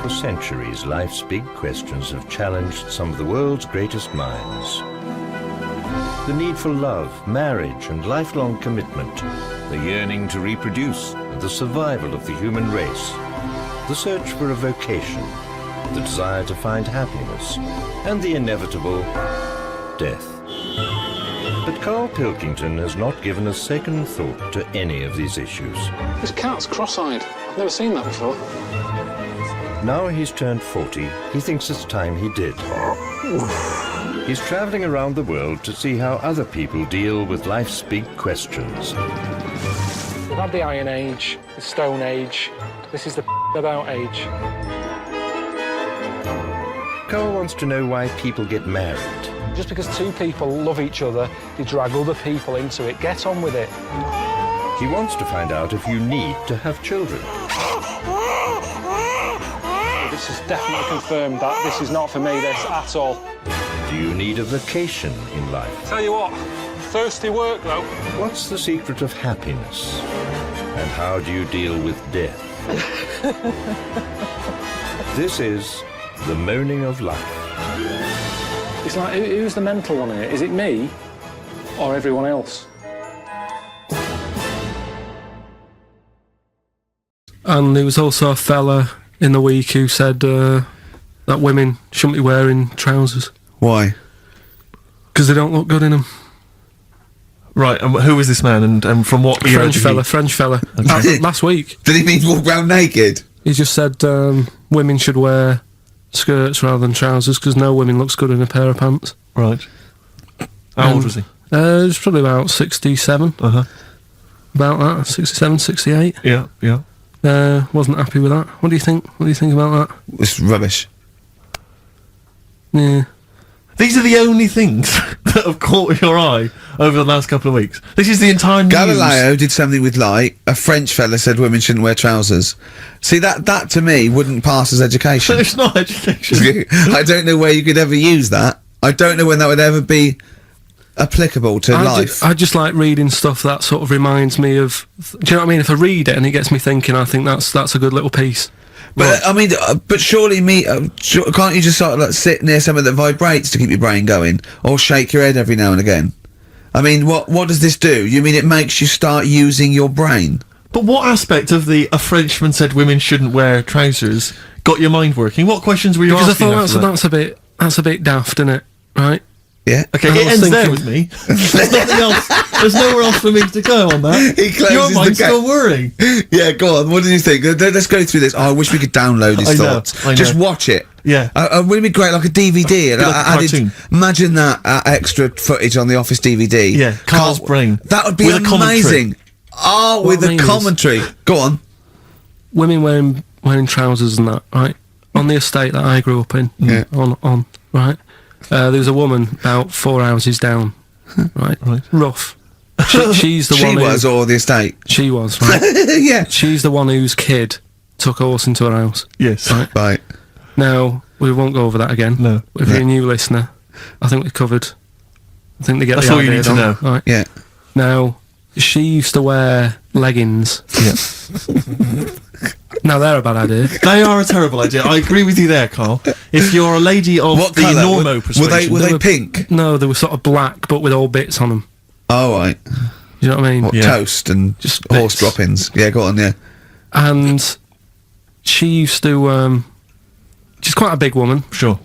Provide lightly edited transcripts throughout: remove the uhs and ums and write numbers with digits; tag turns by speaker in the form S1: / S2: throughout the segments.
S1: For centuries, life's big questions have challenged some of the world's greatest minds. The need for love, marriage, and lifelong commitment. The yearning to reproduce, and the survival of the human race. The search for a vocation. The desire to find happiness. And the inevitable death. But Karl Pilkington has not given a second thought to any of these issues.
S2: This cat's cross-eyed. I've never seen that before.
S1: Now he's turned 40, he thinks it's time he did. He's travelling around the world to see how other people deal with life's big questions.
S2: We've had the Iron Age, the Stone Age. This is the about age.
S1: Karl wants to know why people get married.
S2: Just because two people love each other, they drag other people into it. Get on with it.
S1: He wants to find out if you need to have children.
S2: This is definitely confirmed that this is not for me, this, at all.
S1: Do you need a vacation in life?
S2: Tell you what, thirsty work, though.
S1: What's the secret of happiness? And how do you deal with death? This is the moaning of life.
S2: It's like, who's the mental one here? Is it me or everyone else?
S3: And there was also a fella in the week who said that women shouldn't be wearing trousers.
S4: Why?
S3: Because they don't look good in them.
S5: Right, and who is this man, and from what era?
S3: French fella.
S5: Okay.
S3: Last week.
S4: Did he mean walk around naked?
S3: He just said women should wear skirts rather than trousers because no woman looks good in a pair of pants.
S5: Right. How old was he?
S3: He was probably about 67.
S5: Uh-huh.
S3: About that, 67, 68.
S5: Yeah, yeah.
S3: Wasn't happy with that. What do you think? What do you think about that?
S4: It's rubbish.
S3: Yeah.
S5: These are the only things that have caught your eye over the last couple of weeks. This is the entire news.
S4: Galileo did something with light. A French fella said women shouldn't wear trousers. See, that to me wouldn't pass as education.
S5: It's not education.
S4: I don't know where you could ever use that. I don't know when that would ever be applicable to life.
S3: I just like reading stuff that sort of reminds me of. Do you know what I mean? If I read it and it gets me thinking, I think that's a good little piece.
S4: But I mean, but surely can't you just sort of like sit near something that vibrates to keep your brain going, or shake your head every now and again? I mean, what does this do? You mean it makes you start using your brain?
S5: But what aspect of a Frenchman said women shouldn't wear trousers got your mind working? What questions were you asking?
S3: Because I thought that's a bit daft, isn't it? Right?
S4: Yeah.
S5: Okay, it ends there with me. There's nothing else. There's nowhere else for me to go on that.
S4: He closes
S5: your mind's
S4: the
S5: still whirring.
S4: Yeah, go on. What did you think? Let's go through this. Oh, I wish we could download his thoughts.
S5: I know.
S4: Just watch it.
S5: Yeah.
S4: Wouldn't it be great, like a DVD?
S5: Like a cartoon.
S4: Imagine that extra footage on the Office DVD.
S5: Yeah, Carl's brain.
S4: That would be
S5: with
S4: amazing. Oh, with a commentary. Go on.
S3: Women wearing trousers and that, right? On the estate that I grew up in.
S4: Yeah.
S3: On right? There was a woman about 4 houses down, right? Rough. She's the one.
S4: She was, or the estate?
S3: She was, right?
S4: Yeah.
S3: She's the one whose kid took a horse into her house.
S5: Yes.
S4: Right.
S3: Now, we won't go over that again.
S5: No.
S3: If you're a new listener, I think we've covered. I think they get
S5: That's
S3: the
S5: all
S3: idea.
S5: you need to know.
S3: Right.
S4: Yeah.
S3: Now, she used to wear leggings.
S5: Yeah.
S3: Now, they're a bad idea.
S5: They are a terrible idea. I agree with you there, Carl. If you're a lady of
S4: What
S5: the
S4: colour?
S5: normo persuasion...
S4: Were they pink?
S3: No, they were sort of black, but with all bits on them.
S4: Oh, right.
S3: You know what I mean?
S4: What,
S5: Yeah.
S4: toast and
S3: Just
S4: horse
S3: bits.
S4: droppings. Yeah, go on, yeah.
S3: And she used to... she's quite a big woman.
S5: Sure.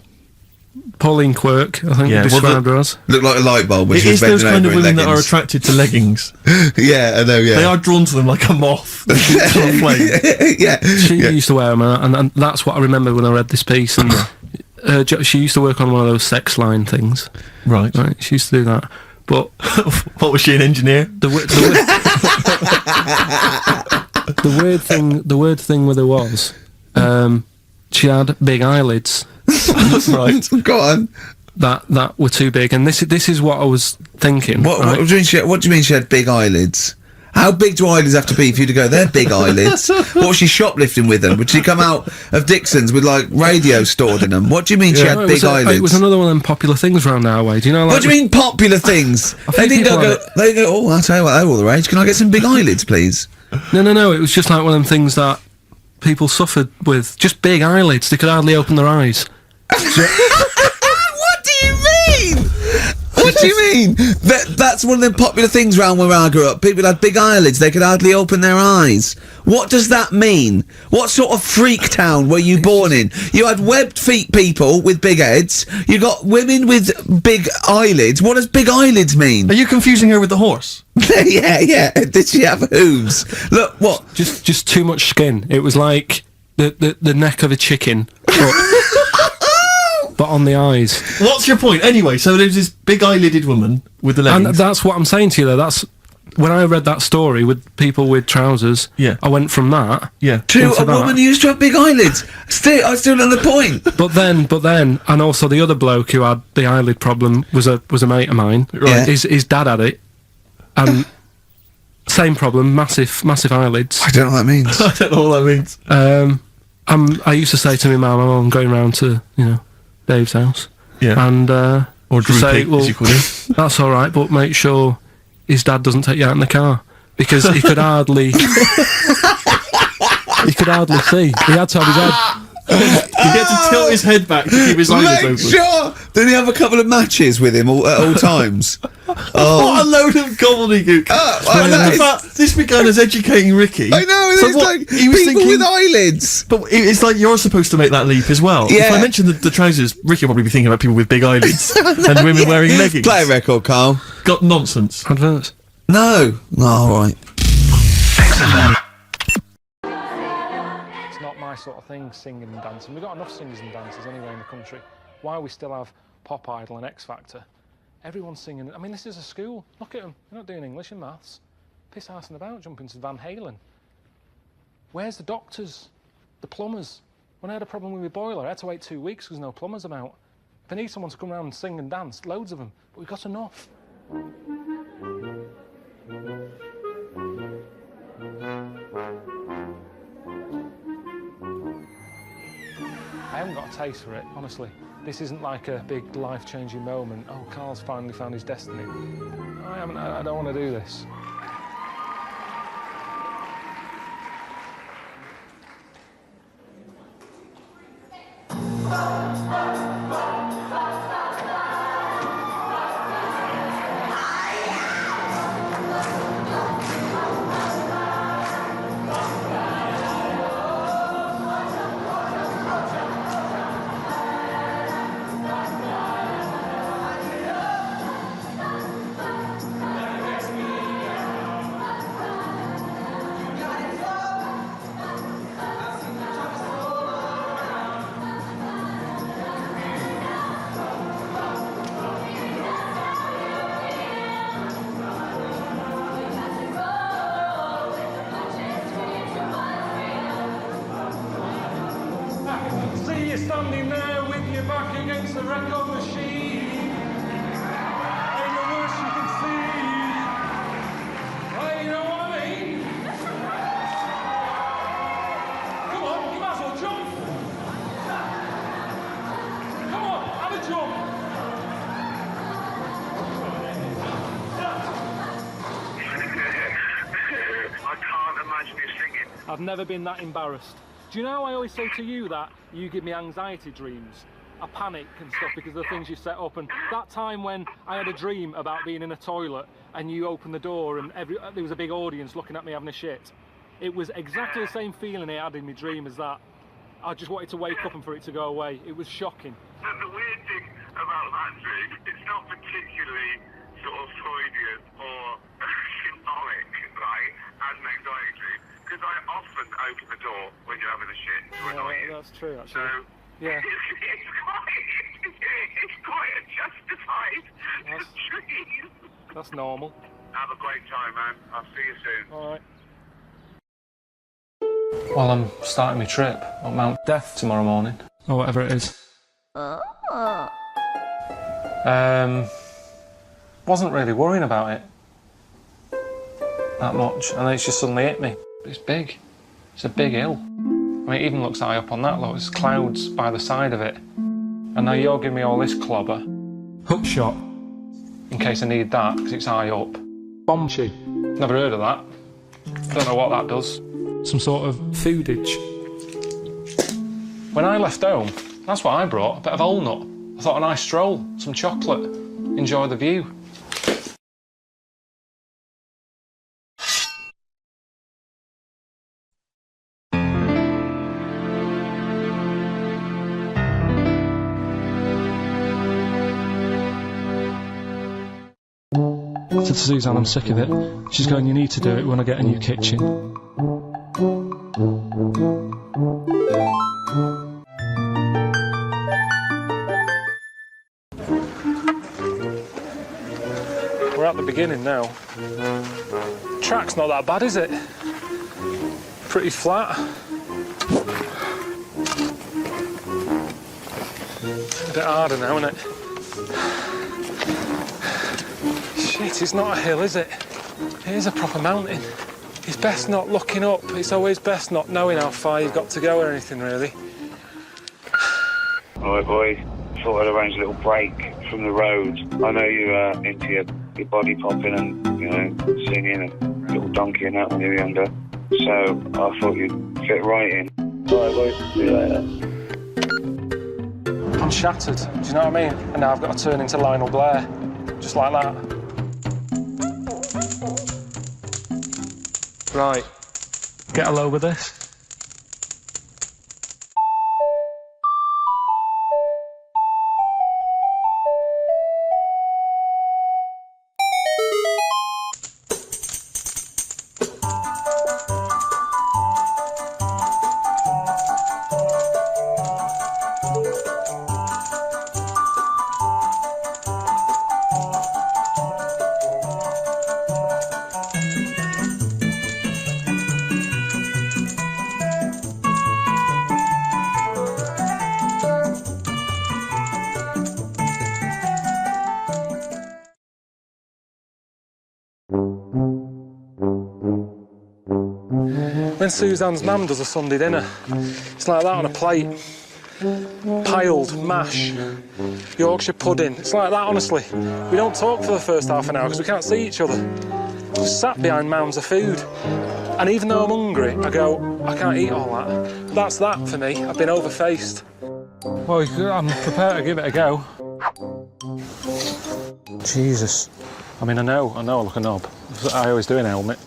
S3: Pauline Quirk, I think
S5: Yeah,
S3: we
S5: well,
S3: described her as.
S4: Looked like a light bulb when
S5: It
S4: she was
S5: is those
S4: bending
S5: kind of
S4: over in
S5: women that are
S4: leggings.
S5: attracted to leggings.
S4: Yeah, I know, yeah.
S5: They are drawn to them like a moth. To a flame.
S4: Yeah.
S3: She
S4: yeah.
S3: used to wear them, and that's what I remember when I read this piece. And she used to work on one of those sex line things.
S5: Right.
S3: Right, she used to do that. But
S5: What was she, an engineer?
S3: the weird thing with her was, she had big eyelids.
S5: Right.
S4: Go on.
S3: That were too big, and this is what I was thinking.
S4: What
S3: right?
S4: do you mean she had big eyelids? How big do eyelids have to be for you to go, they're big eyelids? What was she shoplifting with them? Would she come out of Dixon's with, like, radio stored in them? What do you mean she had
S3: No,
S4: big eyelids?
S3: It was another one of them popular things around our way. Do you know? Like,
S4: What do you mean popular things? They didn't
S3: people
S4: go,
S3: have
S4: they go, oh, I'll tell you what, they're all the rage. Can I get some big eyelids, please?
S3: No. It was just like one of them things that people suffered with just big eyelids. They could hardly open their eyes.
S4: What do you mean? What do you mean? That's one of the popular things around where I grew up. People had big eyelids. They could hardly open their eyes. What does that mean? What sort of freak town were you born in? You had webbed feet people with big heads. You got women with big eyelids. What does big eyelids mean?
S5: Are you confusing her with the horse?
S4: Yeah. Did she have hooves? Look, what?
S3: Just too much skin. It was like the neck of a chicken, but on the eyes.
S5: What's your point? Anyway, so there's this big eyelided woman with the leggings.
S3: And that's what I'm saying to you, though. That's when I read that story with people with trousers.
S5: Yeah.
S3: I went from that
S4: to a woman who used to have big eyelids. I still don't know the point.
S3: But then, and also the other bloke who had the eyelid problem was a mate of mine.
S4: Right.
S3: His dad had it, and same problem, massive eyelids.
S4: I don't know what that means.
S5: I don't know what that means.
S3: I used to say to my mum, I'm going round to Dave's house.
S5: Yeah.
S3: And
S5: or Drew
S3: say,
S5: Pig, as you call him.
S3: That's all right, but make sure his dad doesn't take you out in the car, because he could hardly see. He had to have his head.
S5: He had to tilt his head back to keep his eyes open.
S4: Make sure. Did he have a couple of matches with him at all times?
S5: What a load of gobbledygook! This began as educating Ricky.
S4: I know.
S5: So
S4: It's
S5: what,
S4: like
S5: he was
S4: people
S5: thinking,
S4: with eyelids.
S5: But it's like you're supposed to make that leap as well.
S4: Yeah.
S5: If I mention the trousers, Ricky will probably be thinking about people with big eyelids and women wearing leggings.
S4: Play a record, Carl.
S5: Got nonsense.
S3: Adverts.
S4: No. All right.
S2: It's not my sort of thing, singing and dancing. We've got enough singers and dancers anyway in the country. Why we still have Pop Idol and X Factor? Everyone's singing. I mean, this is a school. Look at them. They're not doing English and maths. Piss-arsing about, jumping to Van Halen. Where's the doctors? The plumbers? When I had a problem with my boiler, I had to wait 2 weeks because no plumbers about. If I need someone to come around and sing and dance, loads of them. But we've got enough. I haven't got a taste for it, honestly. This isn't like a big life-changing moment. Oh, Karl's finally found his destiny. I don't want to do this. See you standing there with your back against the record machine. Ain't the worst you can see. Well, you know what I mean? Come on, you might as well jump. Come on, have a jump.
S6: I can't imagine you singing.
S2: I've never been that embarrassed. Do you know I always say to you that you give me anxiety dreams? I panic and stuff because of the things you set up. And that time when I had a dream about being in a toilet and you opened the door and there was a big audience looking at me having a shit. It was exactly the same feeling I had in my dream as that. I just wanted to wake up and for it to go away. It was shocking.
S6: And the weird thing about that dream, it's not particularly sort of Freudian or symbolic, right, as an anxiety dream, because I often open the door when you're having a shit to annoy you.
S2: That's true, actually.
S6: So,
S2: yeah.
S6: It's quite a justified dream.
S2: That's normal.
S6: Have a great time, man. I'll see you soon.
S2: All right. Well, I'm starting my trip up Mount Death tomorrow morning, or whatever it is. Wasn't really worrying about it that much, and then it's just suddenly hit me. It's big. It's a big hill. I mean, it even looks high up on that. Look, there's clouds by the side of it. And now you're giving me all this clobber. Hook shot. In case I need that, because it's high up. Bombchi. Never heard of that. Don't know what that does. Some sort of foodage. When I left home, that's what I brought, a bit of walnut. I thought a nice stroll, some chocolate, enjoy the view. I said to Suzanne, I'm sick of it. She's going, you need to do it when I get a new kitchen. We're at the beginning now. Track's not that bad, is it? Pretty flat. A bit harder now, isn't it? Shit, it's not a hill, is it? It is a proper mountain. It's best not looking up. It's always best not knowing how far you've got to go or anything, really.
S6: Alright, boy. Thought I'd arrange a little break from the road. I know you're into your body popping and, singing and little donkey and that when you were younger. So I thought you'd fit right in. Alright, boy. See you later.
S2: I'm shattered, do you know what I mean? And now I've got to turn into Lionel Blair. Just like that. Right. Get a load with this. When Suzanne's mum does a Sunday dinner, it's like that on a plate. Piled mash, Yorkshire pudding. It's like that, honestly. We don't talk for the first half an hour because we can't see each other. Just sat behind mounds of food. And even though I'm hungry, I go, I can't eat all that. That's that for me. I've been overfaced. Well, I'm prepared to give it a go. Jesus. I mean, I know I look a knob. I always do in a helmet.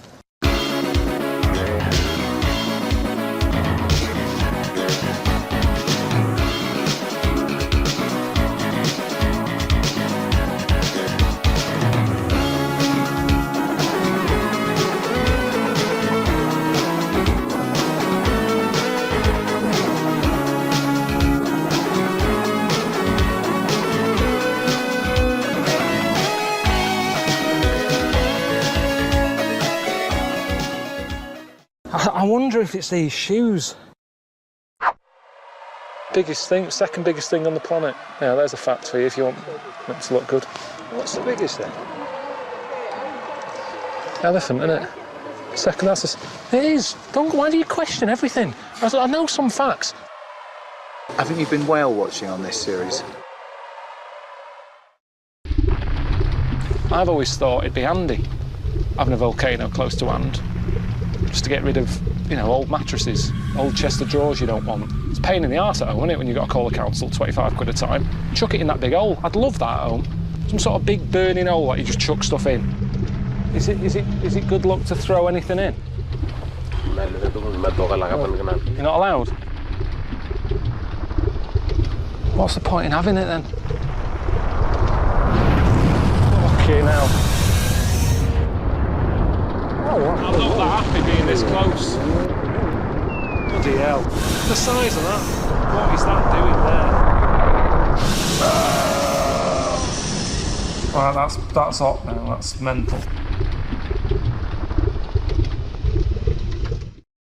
S2: I wonder if it's these shoes. Biggest thing, second biggest thing on the planet. Yeah, there's a fact for you if you want it to look good.
S7: What's the biggest thing?
S2: Elephant, isn't it? Second, that's it is. Why do you question everything? I know some facts.
S7: Haven't you been whale watching on this series?
S2: I've always thought it'd be handy having a volcano close to hand. Just to get rid of, old mattresses, old chest of drawers you don't want. It's a pain in the arse at home, isn't it, when you've got to call the council 25 quid a time. Chuck it in that big hole. I'd love that at home. Some sort of big burning hole that you just chuck stuff in. Is it good luck to throw anything in? You're not allowed? What's the point in having it then? Okay, now. I'm not that happy being this close. Bloody hell. The size of that. What is that doing there? Right, that's hot now. That's mental.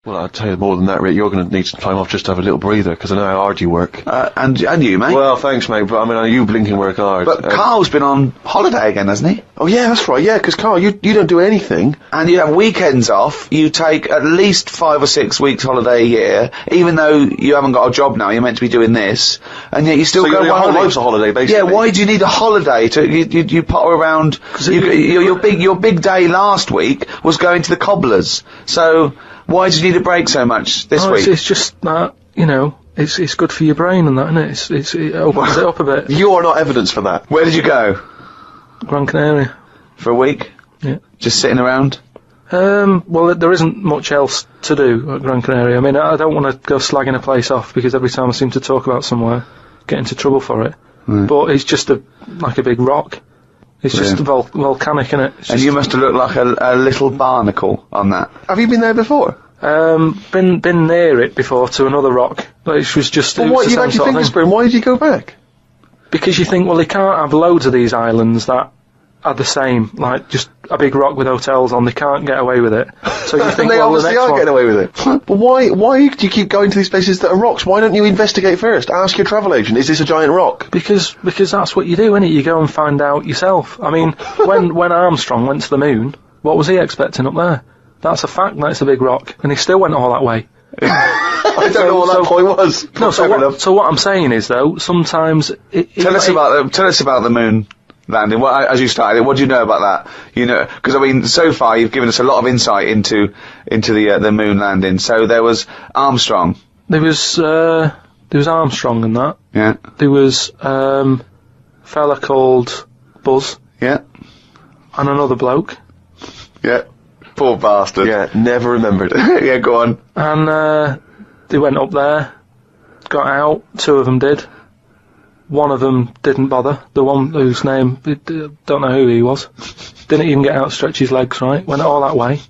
S8: Well, I'll tell you more than that, Rick. You're going to need some time off just to have a little breather, because I know how hard you work.
S4: And you, mate?
S8: Well, thanks, mate, but I mean, you blinking work hard.
S4: But Carl's been on holiday again, hasn't he?
S8: Oh, yeah, that's right, yeah, because, Carl, you don't do anything.
S4: And you have weekends off. You take at least 5 or 6 weeks holiday a year, even though you haven't got a job now, you're meant to be doing this, and yet you still go
S8: your whole life's a holiday, basically.
S4: Yeah, why do you need a holiday? You potter around... Your big day last week was going to the cobblers, so... Why did you need a break so much this week?
S2: It's just that, It's good for your brain and that, isn't it? It opens it up a bit.
S8: You are not evidence for that.
S6: Where did you go?
S2: Gran Canaria.
S6: For a week?
S2: Yeah.
S6: Just sitting around?
S2: Well, there isn't much else to do at Gran Canaria. I mean, I don't want to go slagging a place off because every time I seem to talk about somewhere, get into trouble for it. But it's just like a big rock. It's just volcanic, innit?
S6: And you must have looked like a little barnacle on that.
S8: Have you been there before?
S2: Been near it before to another rock, which was just.
S8: Well, what, you've actually finger spoon, why did you go back?
S2: Because you think, well, they can't have loads of these islands that are the same, like just a big rock with hotels on. They can't get away with it. So you think,
S8: they
S2: well,
S8: obviously are getting away with it. But why do you keep going to these places that are rocks? Why don't you investigate first? Ask your travel agent, is this a giant rock?
S2: Because that's what you do, innit? You go and find out yourself. I mean, when Armstrong went to the moon, what was he expecting up there? That's a fact, that's a big rock, and he still went all that way.
S8: I don't know what that point was.
S2: No, so what I'm saying is, though, sometimes...
S6: Tell us about the moon landing. As you started, what do you know about that? You know, because, I mean, so far you've given us a lot of insight into the moon landing. So there was Armstrong.
S2: There was Armstrong and that.
S6: Yeah.
S2: There was a fella called Buzz.
S6: Yeah.
S2: And another bloke.
S6: Yeah. Poor bastard.
S8: Yeah, never remembered.
S6: Yeah, go on.
S2: And they went up there, got out, 2 of them did. One of them didn't bother. The one whose name, don't know who he was. Didn't even get out, stretch his legs, right? Went all that way.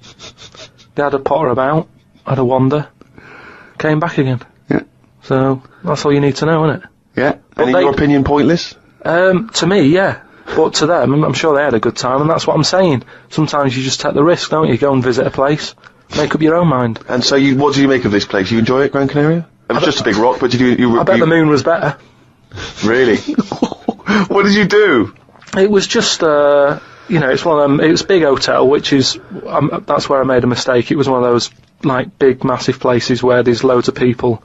S2: They had a potter about, had a wander, came back again.
S6: Yeah.
S2: So, that's all you need to know, isn't it?
S6: Yeah.
S8: And in your opinion, pointless?
S2: To me, yeah. But to them, I'm sure they had a good time, and that's what I'm saying. Sometimes you just take the risk, don't you? Go and visit a place, make up your own mind.
S8: And so, what do you make of this place? You enjoy it, Gran Canaria? It was just a big rock, but
S2: I bet the moon was better.
S8: Really?
S6: What did you do?
S2: It was just, it's one of them. It was a big hotel, which is that's where I made a mistake. It was one of those like big, massive places where there's loads of people.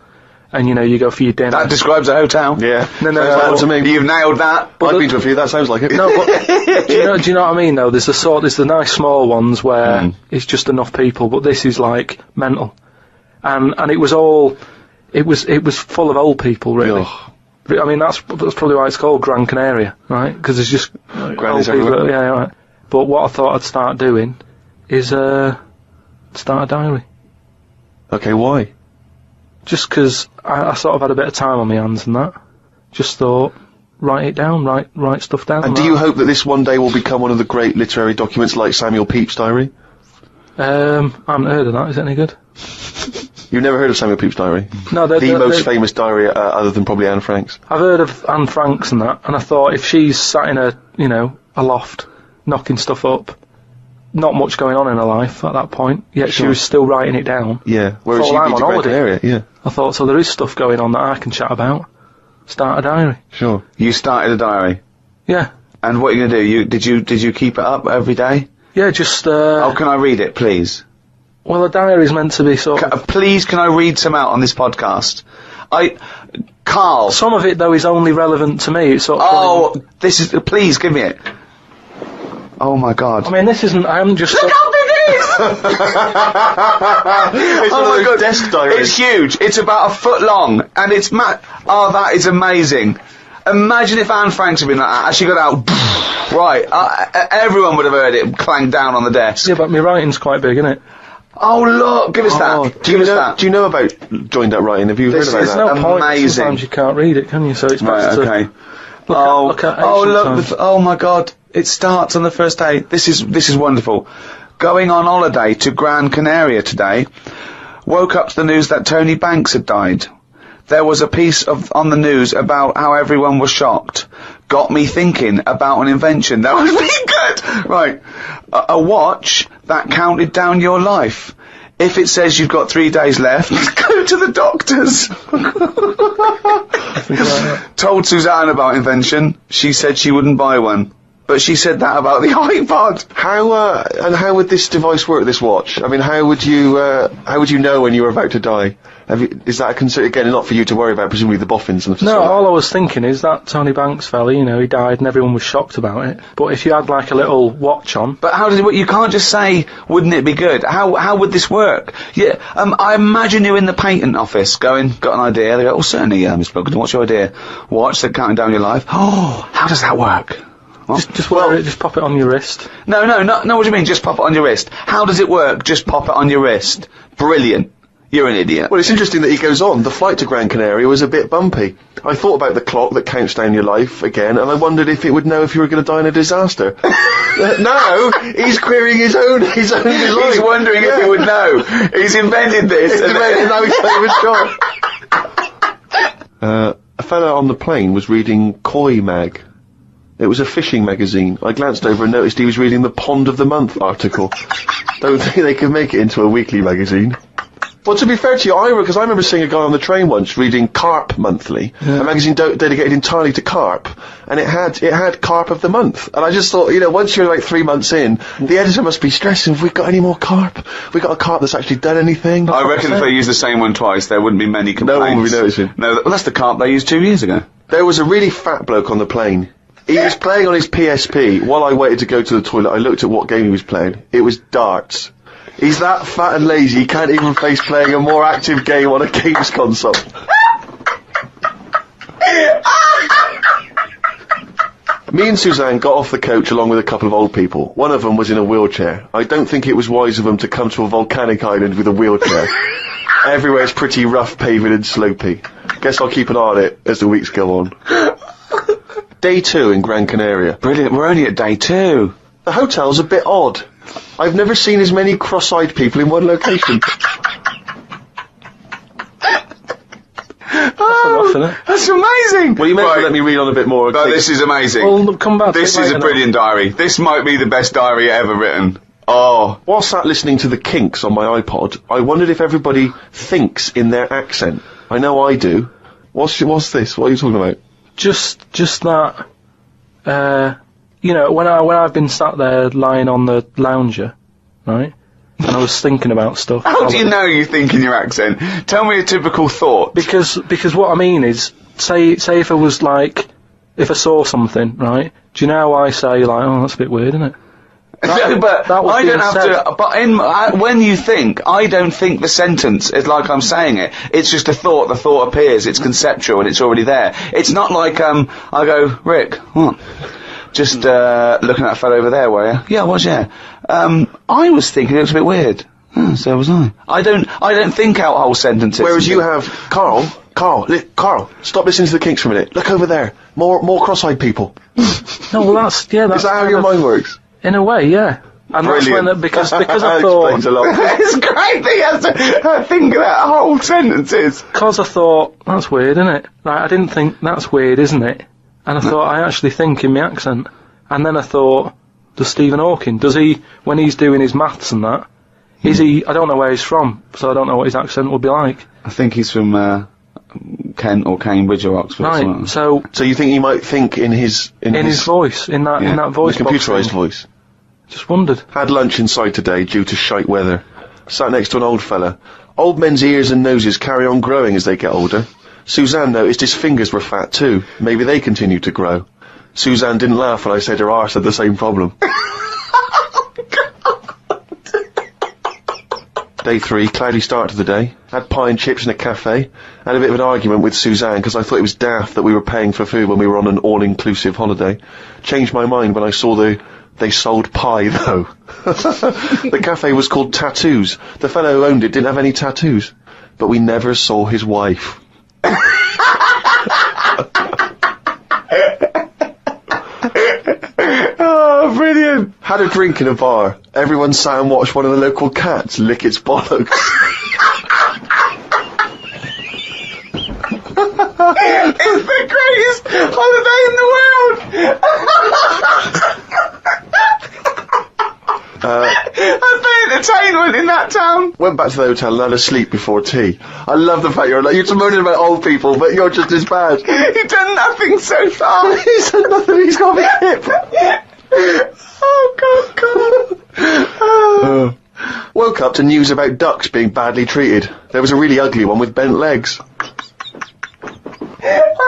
S2: And, you go for your dinner.
S6: That describes a hotel.
S8: Yeah.
S2: Then there's
S6: You've nailed that.
S8: I've been to a few, that sounds like it.
S2: No, but do you know what I mean, though? There's the nice small ones where it's just enough people, but this is, like, mental. And it was full of old people, really.
S8: Oh.
S2: I mean, that's probably why it's called Gran Canaria, right? Because there's just old people. Yeah, right. But what I thought I'd start doing is, start a diary.
S8: Okay, why?
S2: Just because I sort of had a bit of time on my hands and that. Just thought, write it down, write stuff down.
S8: And do you hope that this one day will become one of the great literary documents like Samuel Pepys' diary?
S2: I haven't heard of that. Is it any good?
S8: You've never heard of Samuel Pepys' diary?
S2: No,
S8: the most famous diary other than probably Anne Frank's.
S2: I've heard of Anne Frank's and that, and I thought if she's sat in a loft, knocking stuff up, not much going on in her life at that point, yet she was still writing it down.
S8: Yeah, whereas
S2: I'm on holiday.
S8: Area, yeah.
S2: I thought, so there is stuff going on that I can chat about. Start a diary.
S8: Sure.
S6: You started a diary?
S2: Yeah.
S6: And what are you going to do? Did you keep it up every day?
S2: Yeah, just...
S6: Oh, can I read it, please?
S2: Well, a diary is meant to be sort of...
S6: Please, can I read some out on this podcast? Karl...
S2: Some of it, though, is only relevant to me. It's sort of...
S6: Please, give me it. Oh, my God.
S2: I mean, this isn't... I haven't just...
S6: Look how big it is!
S8: It's one of those desk diaries.
S6: It's huge. It's about a foot long, and it's Oh, that is amazing. Imagine if Anne Frank had been like that. As she got out, right, everyone would have heard it clang down on the desk.
S2: Yeah, but my writing's quite big, isn't it?
S6: Oh, look, give us that.
S8: Do you know about joined up writing? Have you heard about
S2: There's
S8: that?
S2: no
S6: Amazing.
S2: point. Sometimes you can't read it, can you? So it's best
S6: okay.
S2: to look at
S6: Oh, my God. It starts on the first day. This is wonderful. Going on holiday to Gran Canaria today. Woke up to the news that Tony Banks had died. There was a piece on the news about how everyone was shocked. Got me thinking about an invention that was really good. Right. A watch that counted down your life. If it says you've got 3 days left, go to the doctors. Told Suzanne about invention. She said she wouldn't buy one.
S9: But she said that about the iPod.
S8: How would this device work, this watch? I mean, how would you know when you were about to die? Is that a concern, again, not for you to worry about, presumably the boffins and stuff?
S2: No, all I was thinking is that Tony Banks fella, you know, he died and everyone was shocked about it. But if you had, like, a little watch on...
S9: But how does it work? You can't just say, wouldn't it be good? How would this work? Yeah, I imagine you in the patent office going, got an idea, they go, oh, certainly, Mr. Pilkington, what's your idea? Watch, they're counting down your life. Oh, how does that work?
S2: Just wear it, just pop it on your wrist.
S9: No, what do you mean, just pop it on your wrist? How does it work? Just pop it on your wrist. Brilliant. You're an idiot.
S8: Well, it's interesting that he goes on. The flight to Gran Canaria was a bit bumpy. I thought about the clock that counts down your life again, and I wondered if it would know if you were going to die in a disaster. No, he's querying his own life.
S9: He's wondering if he would know. He's invented this.
S8: And now he's playing his job. A fella on the plane was reading Koi Mag. It was a fishing magazine. I glanced over and noticed he was reading the Pond of the Month article. Don't think they could make it into a weekly magazine. Well, to be fair to you, because I remember seeing a guy on the train once reading Carp Monthly, a magazine dedicated entirely to carp, and it had Carp of the Month. And I just thought, you know, once you're like 3 months in, the editor must be stressing, have we got any more carp? We got a carp that's actually done anything?
S9: I reckon if they used the same one twice, there wouldn't be many complaints.
S8: No one would be noticing.
S9: No, well, that's the carp they used 2 years ago.
S8: There was a really fat bloke on the plane. He was playing on his PSP. While I waited to go to the toilet, I looked at what game he was playing. It was darts. He's that fat and lazy, he can't even face playing a more active game on a games console. Me and Suzanne got off the coach along with a couple of old people. One of them was in a wheelchair. I don't think it was wise of them to come to a volcanic island with a wheelchair. Everywhere's pretty rough paving and slopey. Guess I'll keep an eye on it as the weeks go on. Day 2 in Gran Canaria.
S9: Brilliant, we're only at day 2.
S8: The hotel's a bit odd. I've never seen as many cross-eyed people in one location.
S9: That's amazing!
S8: Well, you may have to let me read on a bit more.
S9: No, this is amazing.
S2: Well, come back.
S9: This is a brilliant diary. This might be the best diary ever written. Oh.
S8: While sat listening to the Kinks on my iPod, I wondered if everybody thinks in their accent. I know I do. What's this? What are you talking about?
S2: Just that, you know, when I've been sat there lying on the lounger, right, and I was thinking about stuff.
S9: How do you know you think in your accent? Tell me a typical thought.
S2: Because what I mean is, say if I was like, if I saw something, right, do you know how I say, like, oh, that's a bit weird, isn't it?
S9: No, but I don't have to. But when you think, I don't think the sentence is like I'm saying it. It's just a thought. The thought appears. It's conceptual and it's already there. It's not like I go, Rick, what? Just looking at a fellow over there, were you? Yeah, I was. Yeah. I was thinking it was a bit weird. Oh, so was I. I don't think out whole sentences.
S8: Whereas you have Carl, stop listening to the Kinks for a minute. Look over there. More cross-eyed people.
S2: No, well that's
S8: Is that how your mind works?
S2: In a way, yeah. And
S9: Brilliant.
S2: that's when because I thought
S8: explains a lot.
S9: It's great that he has to think about whole sentences.
S2: Because I thought that's weird, isn't it? Like I didn't think that's weird, isn't it? And I thought I actually think in my accent. And then I thought, does Stephen Hawking, does he, when he's doing his maths and that, is he? I don't know where he's from, so I don't know what his accent would be like.
S9: I think he's from Kent or Cambridge or Oxford.
S2: Right. So
S8: you think he might think in his
S2: voice, in that voice,
S8: the computerised voice.
S2: Just wondered.
S8: Had lunch inside today due to shite weather. Sat next to an old fella. Old men's ears and noses carry on growing as they get older. Suzanne noticed his fingers were fat too. Maybe they continue to grow. Suzanne didn't laugh when I said her arse had the same problem. Day 3, cloudy start to the day. Had pie and chips in a cafe. Had a bit of an argument with Suzanne because I thought it was daft that we were paying for food when we were on an all-inclusive holiday. Changed my mind when I saw they sold pie, though. The cafe was called Tattoos. The fellow who owned it didn't have any tattoos. But we never saw his wife.
S9: Oh, brilliant.
S8: Had a drink in a bar. Everyone sat and watched one of the local cats lick its bollocks.
S9: It's the greatest holiday in the world! That's the entertainment in that town.
S8: Went back to the hotel and had a sleep before tea. I love the fact you're moaning about old people, but you're just as bad.
S9: You've done nothing so far.
S8: He's done nothing, he's got a bit hip.
S9: Oh, God.
S8: Woke up to news about ducks being badly treated. There was a really ugly one with bent legs.
S9: I'm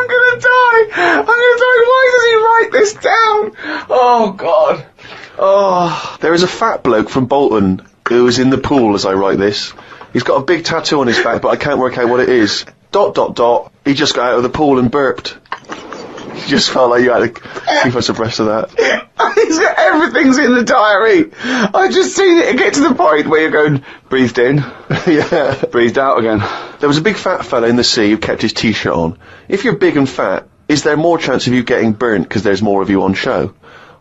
S9: gonna die. Why does he write this down? Oh, God. Oh.
S8: There is a fat bloke from Bolton who is in the pool as I write this. He's got a big tattoo on his back, but I can't work out what it is. ... He just got out of the pool and burped. You just felt like you had to keep us abreast of that.
S9: Everything's in the diary. I just seen it get to the point where you're going, breathed in,
S8: Yeah.
S9: breathed out again.
S8: There was a big fat fella in the sea who kept his t-shirt on. If you're big and fat, is there more chance of you getting burnt because there's more of you on show?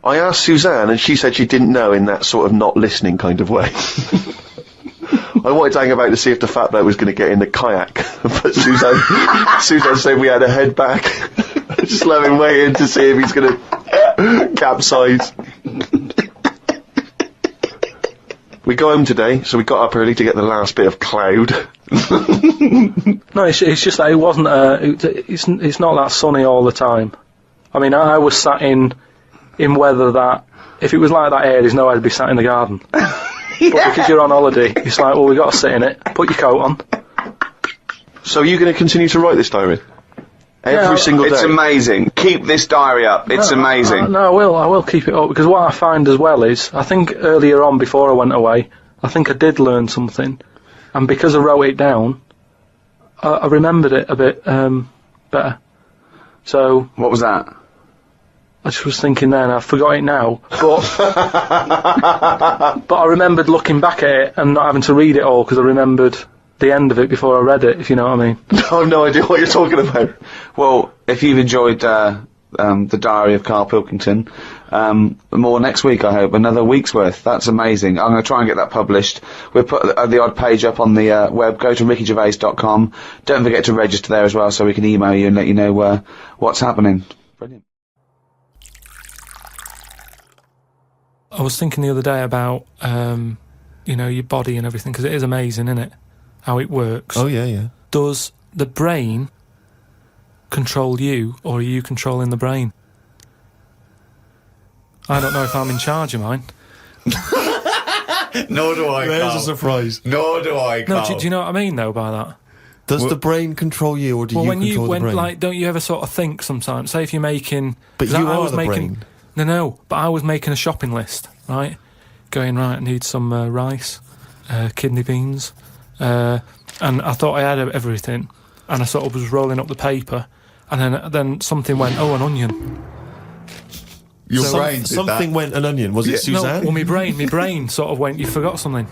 S8: I asked Suzanne and she said she didn't know in that sort of not listening kind of way. I wanted to hang about to see if the fat bloke was going to get in the kayak, but Suzanne said we had to head back. I just let him wait in to see if he's going to capsize. We go home today, so we got up early to get the last bit of cloud.
S2: No, it's just that it wasn't. It's not that sunny all the time. I mean, I was sat in weather that if it was like that here, there's no way I'd be sat in the garden. But because you're on holiday, it's like, well, we got to sit in it. Put your coat on.
S8: So are you going to continue to write this diary? Every single day?
S9: It's amazing. Keep this diary up. It's amazing.
S2: No, I will keep it up, because what I find as well is, I think earlier on before I went away, I think I did learn something, and because I wrote it down, I remembered it a bit better. So
S9: what was that?
S2: I just was thinking then, I forgot it now, but but I remembered looking back at it and not having to read it all, because I remembered the end of it before I read it, if you know what I mean.
S8: I have no idea what you're talking about.
S9: Well, if you've enjoyed the diary of Karl Pilkington, more next week, I hope. Another week's worth. That's amazing. I'm going to try and get that published. We'll put the odd page up on the web. Go to rickygervais.com. Don't forget to register there as well, so we can email you and let you know what's happening. Brilliant.
S2: I was thinking the other day about, your body and everything, because it is amazing, isn't it? How it works.
S5: Oh, yeah.
S2: Does the brain control you, or are you controlling the brain? I don't know if I'm in charge of mine.
S4: Nor do I,
S5: There's
S4: Carl.
S5: a surprise.
S4: Nor do I, Carl.
S2: No, do you know what I mean, though, by that?
S5: Does the brain control you, or do you control the brain?
S2: Like, don't you ever sort of think sometimes, say if you're making...
S5: But you are the brain.
S2: No, but I was making a shopping list, right? Going, right, I need some rice, kidney beans, and I thought I had everything, and I sort of was rolling up the paper, and then something went, oh, an onion.
S4: Your brain did
S5: something
S4: that.
S5: went an onion. Was it Suzanne?
S2: No, well, my brain sort of went, you forgot something.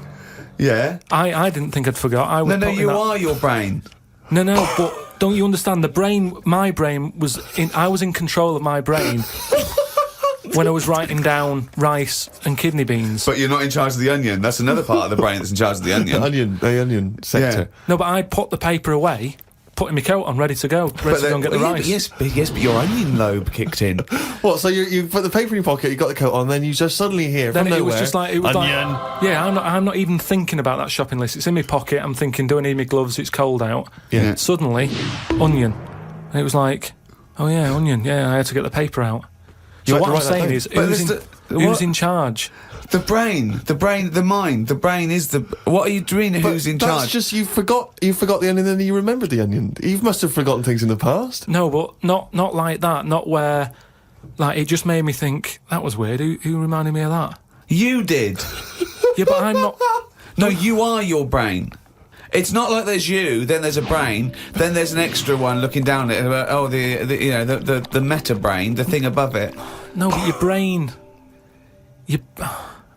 S4: Yeah.
S2: I didn't think I'd forgot. I was
S4: are your brain.
S2: No, but don't you understand? My brain was I was in control of my brain when I was writing down rice and kidney beans.
S4: But you're not in charge of the onion. That's another part of the brain that's in charge of the onion.
S5: The onion sector.
S4: Yeah.
S2: No, but I put the paper away, putting my coat on, ready to go and get the rice.
S4: Yes, but your onion lobe kicked in.
S5: What? So you put the paper in your pocket, you got the coat on, then you just suddenly hear
S2: Then
S5: from
S2: it
S5: nowhere,
S2: was just like it was
S5: onion.
S2: like, yeah, I'm not even thinking about that shopping list. It's in my pocket. I'm thinking, do I need my gloves? It's cold out.
S5: Yeah.
S2: Suddenly, onion, and it was like, oh yeah, onion. Yeah, I had to get the paper out. So what I'm saying is, who's in charge?
S4: The brain, the mind, the brain is the... What are you doing? Who's in charge?
S5: That's just, you forgot the onion and then you remembered the onion. You must have forgotten things in the past.
S2: No, but not like that. Not where... Like, it just made me think, that was weird. Who reminded me of that?
S4: You did.
S2: Yeah, but I'm not...
S4: No, you are your brain. It's not like there's you, then there's a brain, then there's an extra one looking down at it. The meta brain, the thing above it.
S2: No, but your brain...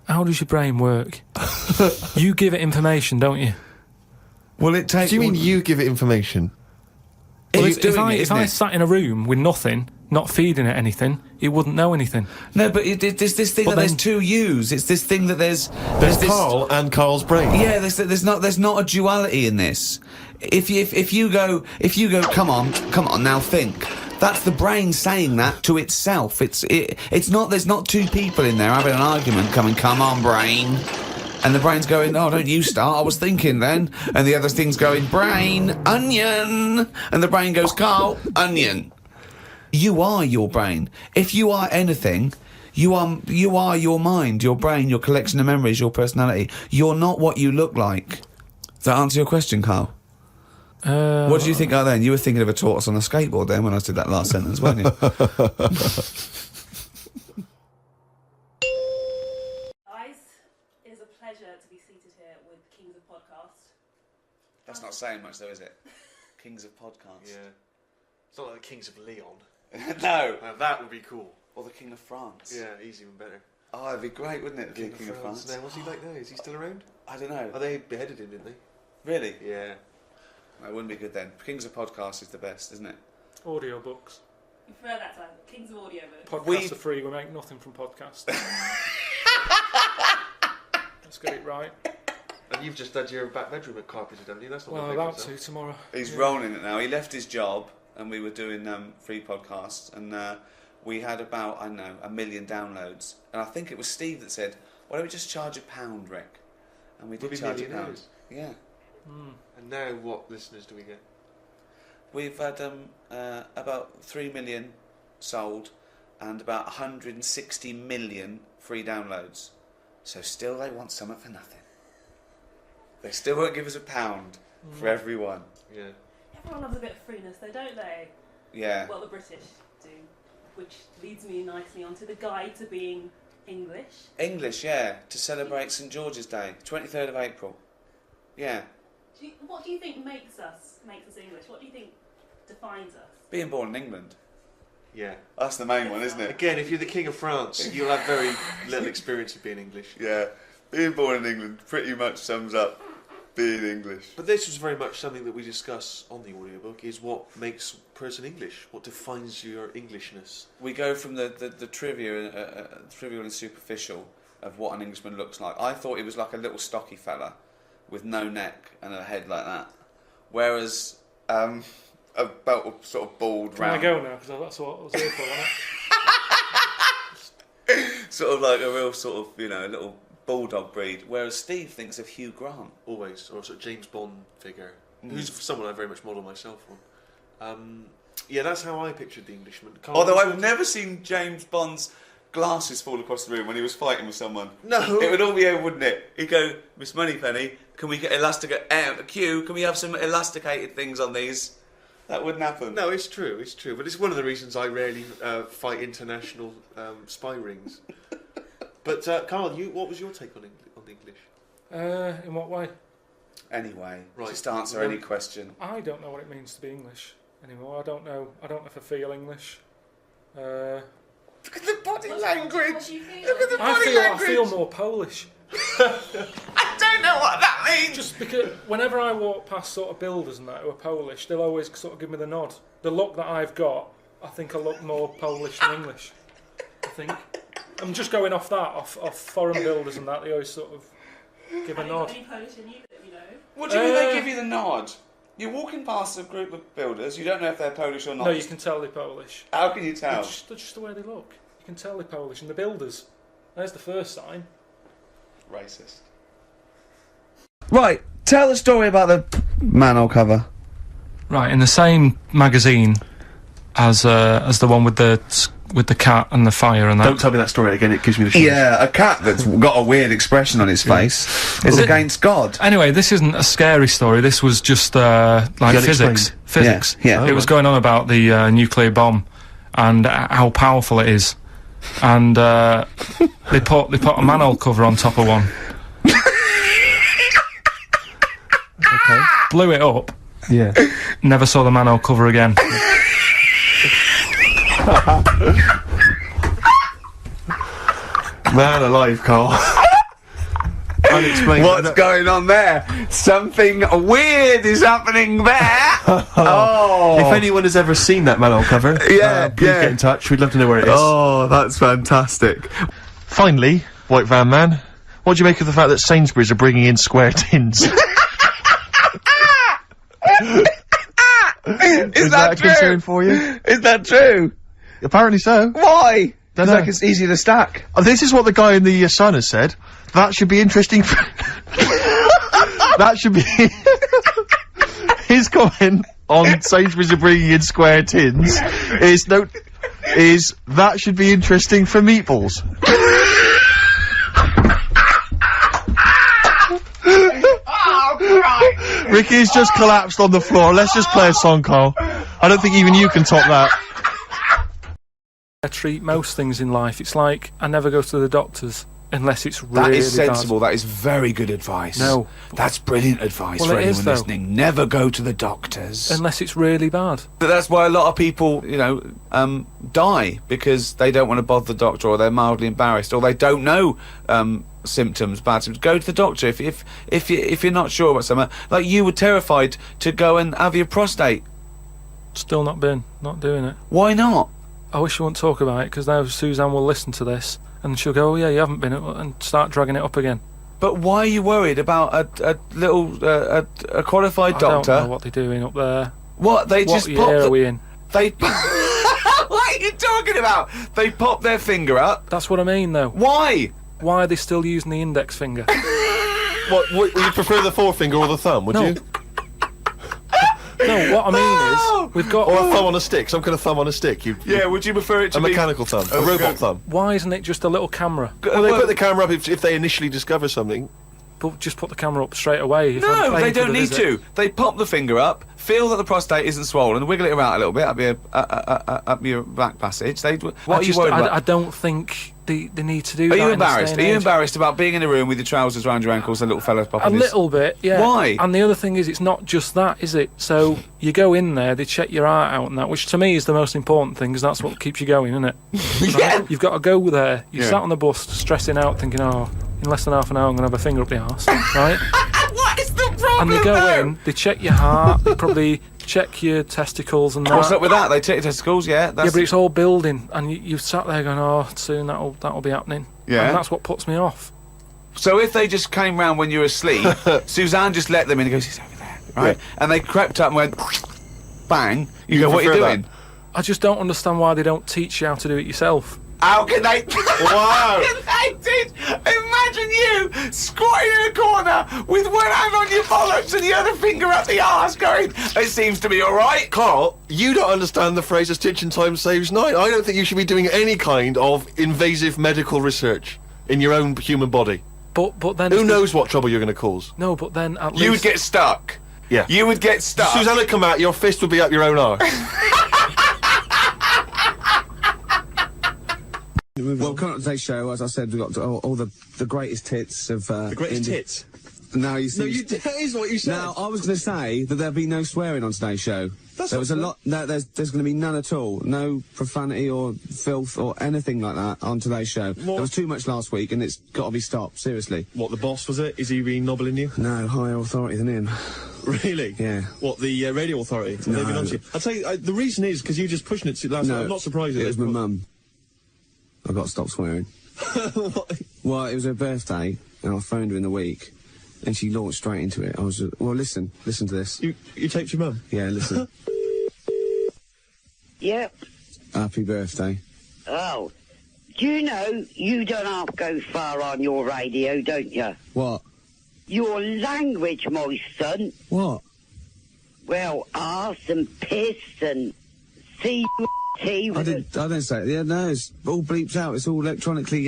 S2: How does your brain work? You give it information, don't you?
S4: Well, it takes...
S5: Do you mean you give it information?
S2: Well, if I sat in a room with nothing, not feeding it anything, it wouldn't know anything.
S4: No, but there's this thing there's two yous. It's this thing that there's
S5: Carl and Carl's brain.
S4: Yeah, there's not a duality in this. If you go, come on, now think. That's the brain saying that to itself. It's not. There's not two people in there having an argument. Come on, brain. And the brain's going, oh, don't you start, I was thinking then. And the other thing's going, brain, onion. And the brain goes, Carl, onion. You are your brain. If you are anything, You are your mind, your brain, your collection of memories, your personality. You're not what you look like. Does that answer your question, Carl? What did you think of then? You were thinking of a tortoise on a skateboard then when I did that last sentence, weren't you?
S10: Guys, it is a pleasure to be seated here with Kings of Podcast.
S4: That's not saying much though, is it? Kings of Podcasts.
S5: Yeah. It's not like the Kings of Leon.
S4: No.
S5: Now that would be cool.
S4: Or the King of France.
S5: Yeah, he's even better.
S4: Oh, it'd be great, wouldn't it? The King of France.
S5: Now, what's he like now? Is he still around?
S4: I don't know.
S5: Oh, they beheaded him, didn't they?
S4: Really?
S5: Yeah.
S4: That wouldn't be good then. Kings of Podcasts is the best, isn't it?
S2: Audiobooks.
S10: You prefer that time. Kings of Audiobooks.
S2: Podcasts are free. We make nothing from podcasts. Let's get it right.
S5: And you've just had your back bedroom carpeted, haven't you? That's not
S2: Well,
S5: my
S2: I'm about to tomorrow.
S4: He's rolling it now. He left his job and we were doing free podcasts and we had about, I don't know, 1 million downloads. And I think it was Steve that said, why don't we just charge £1, Rick? And we did charge £1. Yeah.
S5: And now what listeners do we get?
S4: We've had about 3 million sold and about 160 million free downloads. So still they want something for nothing. They still won't give us £1 for everyone.
S5: Yeah.
S10: Everyone loves a bit of freeness though, don't they?
S4: Yeah.
S10: Well, the British do. Which leads me nicely onto the guide to being English.
S4: English, yeah. To celebrate St George's Day, 23rd of April. Yeah.
S10: What do you think makes us English? What do you think defines us?
S4: Being born in England.
S5: Yeah.
S4: That's the main one, isn't it?
S5: Again, if you're the King of France, you'll have very little experience of being English.
S4: Yeah. Being born in England pretty much sums up being English.
S5: But this was very much something that we discuss on the audiobook, is what makes a person English, what defines your Englishness.
S4: We go from the trivial and superficial of what an Englishman looks like. I thought he was like a little stocky fella with no neck and a head like that. Whereas about a sort of bald round.
S2: Can I go now? Because that's what I was here for, wasn't it?
S4: Sort of like a real sort of, you know, a little bulldog breed. Whereas Steve thinks of Hugh Grant.
S5: Always, or a sort of James Bond figure, who's someone I very much model myself on. Yeah, that's how I pictured the Englishman.
S4: Although I've never seen James Bond's glasses fall across the room when he was fighting with someone.
S5: No.
S4: It would all be over, wouldn't it? He'd go, Miss Moneypenny, can we get Q, can we have some elasticated things on these? That wouldn't happen.
S5: No, it's true, but it's one of the reasons I rarely fight international spy rings. But Carl, what was your take on the English?
S2: In what way?
S4: Anyway,
S5: right.
S4: Just answer any question.
S2: I don't know what it means to be English anymore. I don't know if I feel English.
S4: Look at the body language.
S10: What do you feel?
S4: Look at the body language.
S2: I feel more Polish.
S4: I don't know what that means.
S2: Just because whenever I walk past sort of builders and that who are Polish, they'll always sort of give me the nod. The look that I've got, I think I look more Polish than English. I think. I'm just going off foreign builders and that. They always sort of give a nod.
S10: Any Polish in you that you know?
S4: What do you mean they give you the nod? You're walking past a group of builders, you don't know if they're Polish or not.
S2: No, you can tell they're Polish.
S4: How can you tell?
S2: They're just the way they look. You can tell they're Polish. And the builders, there's the first sign.
S4: Racist. Right, tell the story about the manhole cover.
S3: Right, in the same magazine as the one with the cat and the fire and that.
S5: Don't tell me that story again, it gives me the shivers.
S4: Yeah, a cat that's got a weird expression on its face is against God.
S3: Anyway, this isn't a scary story. This was just like physics. Physics.
S4: Yeah.
S3: It was going on about the nuclear bomb and how powerful it is. And they put a manhole cover on top of one.
S5: Okay.
S3: Blew it up.
S5: Yeah.
S3: Never saw the manhole cover again.
S5: Man alive, Carl. Unexplained.
S4: What's going on there? Something weird is happening there. Oh.
S5: If anyone has ever seen that manhole cover, please get in touch. We'd love to know where it is.
S4: Oh, that's fantastic.
S5: Finally, White Van Man, what do you make of the fact that Sainsbury's are bringing in square tins?
S4: Is that
S5: a
S4: true?
S5: concern for you?
S4: Is that true?
S5: Apparently so.
S4: Why?
S5: Don't know.
S4: Like it's easier to stack.
S5: This is what the guy in the Sun has said. That should be interesting. That should be his comment on Sainsbury's are bringing in square tins. Is
S11: is that should be interesting for meatballs. Ricky's just collapsed on the floor. Let's just play a song, Carl. I don't think even you can top that.
S2: I treat most things in life. It's like I never go to the doctors unless it's really
S4: That is sensible.
S2: bad.
S4: That is very good advice.
S2: No.
S4: That's brilliant advice
S2: Well,
S4: for
S2: it is,
S4: anyone
S2: though.
S4: listening. Never go to the doctors.
S2: Unless it's really bad.
S4: But that's why a lot of people, die because they don't want to bother the doctor, or they're mildly embarrassed, or they don't know symptoms, bad symptoms. Go to the doctor if you're not sure about something. Like you were terrified to go and have your prostate.
S2: Still not doing it.
S4: Why not?
S2: I wish you wouldn't talk about it, because now Suzanne will listen to this and she'll go, oh yeah, you haven't been, and start dragging it up again.
S4: But why are you worried about a qualified doctor?
S2: I don't know what they're doing up there.
S4: What they just
S2: year
S4: pop
S2: are we in?
S4: They. What are you talking about? They pop their finger up.
S2: That's what I mean, though.
S4: Why?
S2: Why are they still using the index finger?
S5: What would you prefer, the forefinger or the thumb? Would you?
S2: No, what I mean is, we've got...
S5: Or a thumb on a stick, some kind of thumb on a stick.
S4: Yeah, would you prefer it to
S5: a
S4: be...
S5: mechanical thumb, a robot thumb?
S2: Why isn't it just a little camera?
S5: Well, they put the camera up if they initially discover something.
S2: But just put the camera up straight away.
S4: No, they don't need to. They pop the finger up, feel that the prostate isn't swollen, wiggle it around a little bit up your back passage. What are you worried about?
S2: I don't think they need to do that.
S4: Are you embarrassed? Are you embarrassed about being in a room with your trousers around your ankles and little fellas popping
S2: A little bit, yeah.
S4: Why?
S2: And the other thing is, it's not just that, is it? So you go in there, they check your heart out and that, which to me is the most important thing, because that's what keeps you going, isn't it?
S4: Yeah.
S2: Right? You've got to go there. You sat on the bus, stressing out, thinking, oh, in less than half an hour I'm going to have a finger up the arse, right?
S4: What is the problem?
S2: And they go in, they check your heart, they probably check your testicles and that.
S4: What's up with that? They check your testicles, yeah.
S2: Yeah, but it's all building, and you've sat there going, oh, soon that'll be happening.
S4: Yeah.
S2: And that's what puts me off.
S4: So if they just came round when you were asleep, Suzanne just let them in and goes, he's over there, right? Yeah. And they crept up and went, bang. You go, what are you doing?
S2: That? I just don't understand why they don't teach you how to do it yourself.
S4: How can they?
S5: Wow!
S4: How can they teach? Imagine you squatting in a corner with one hand on your bollocks and the other finger up the arse going, it seems to be alright.
S5: Carl, you don't understand the phrase "a stitch in time saves nine." I don't think you should be doing any kind of invasive medical research in your own human body.
S2: But then...
S5: Who knows what trouble you're going to cause?
S2: No, but then at least...
S4: You would get stuck.
S5: Yeah.
S4: You would get stuck.
S5: Suzanne would come out, your fist would be up your own arse.
S12: Well, coming up to today's show, as I said, we've got all the greatest hits of...
S5: The greatest hits?
S12: No, you see...
S5: No, that is what you said.
S12: Now, I was going to say that there'll be no swearing on today's show. There was a lot... No, there's going to be none at all. No profanity or filth or anything like that on today's show. What? There was too much last week, and it's got to be stopped, seriously.
S5: What, the boss, was it? Is he really nobbling you?
S12: No, higher authority than him.
S5: Really?
S12: Yeah.
S5: What, the radio authority?
S12: No.
S5: They've been on to you? I'll tell you, the reason is because you're just pushing it to last night. I'm not surprised at
S12: it was my mum. I've got to stop swearing. Well, it was her birthday, and I phoned her in the week, and she launched straight into it. I was well, listen to this.
S5: You taped your mum?
S12: Yeah, listen.
S13: Yep.
S12: Happy birthday.
S13: Oh, do you know you don't have to go far on your radio, don't you?
S12: What?
S13: Your language, my son.
S12: What?
S13: Well, arse and piss and C.
S12: I didn't say it. Yeah, no, it's all bleeped out. It's all electronically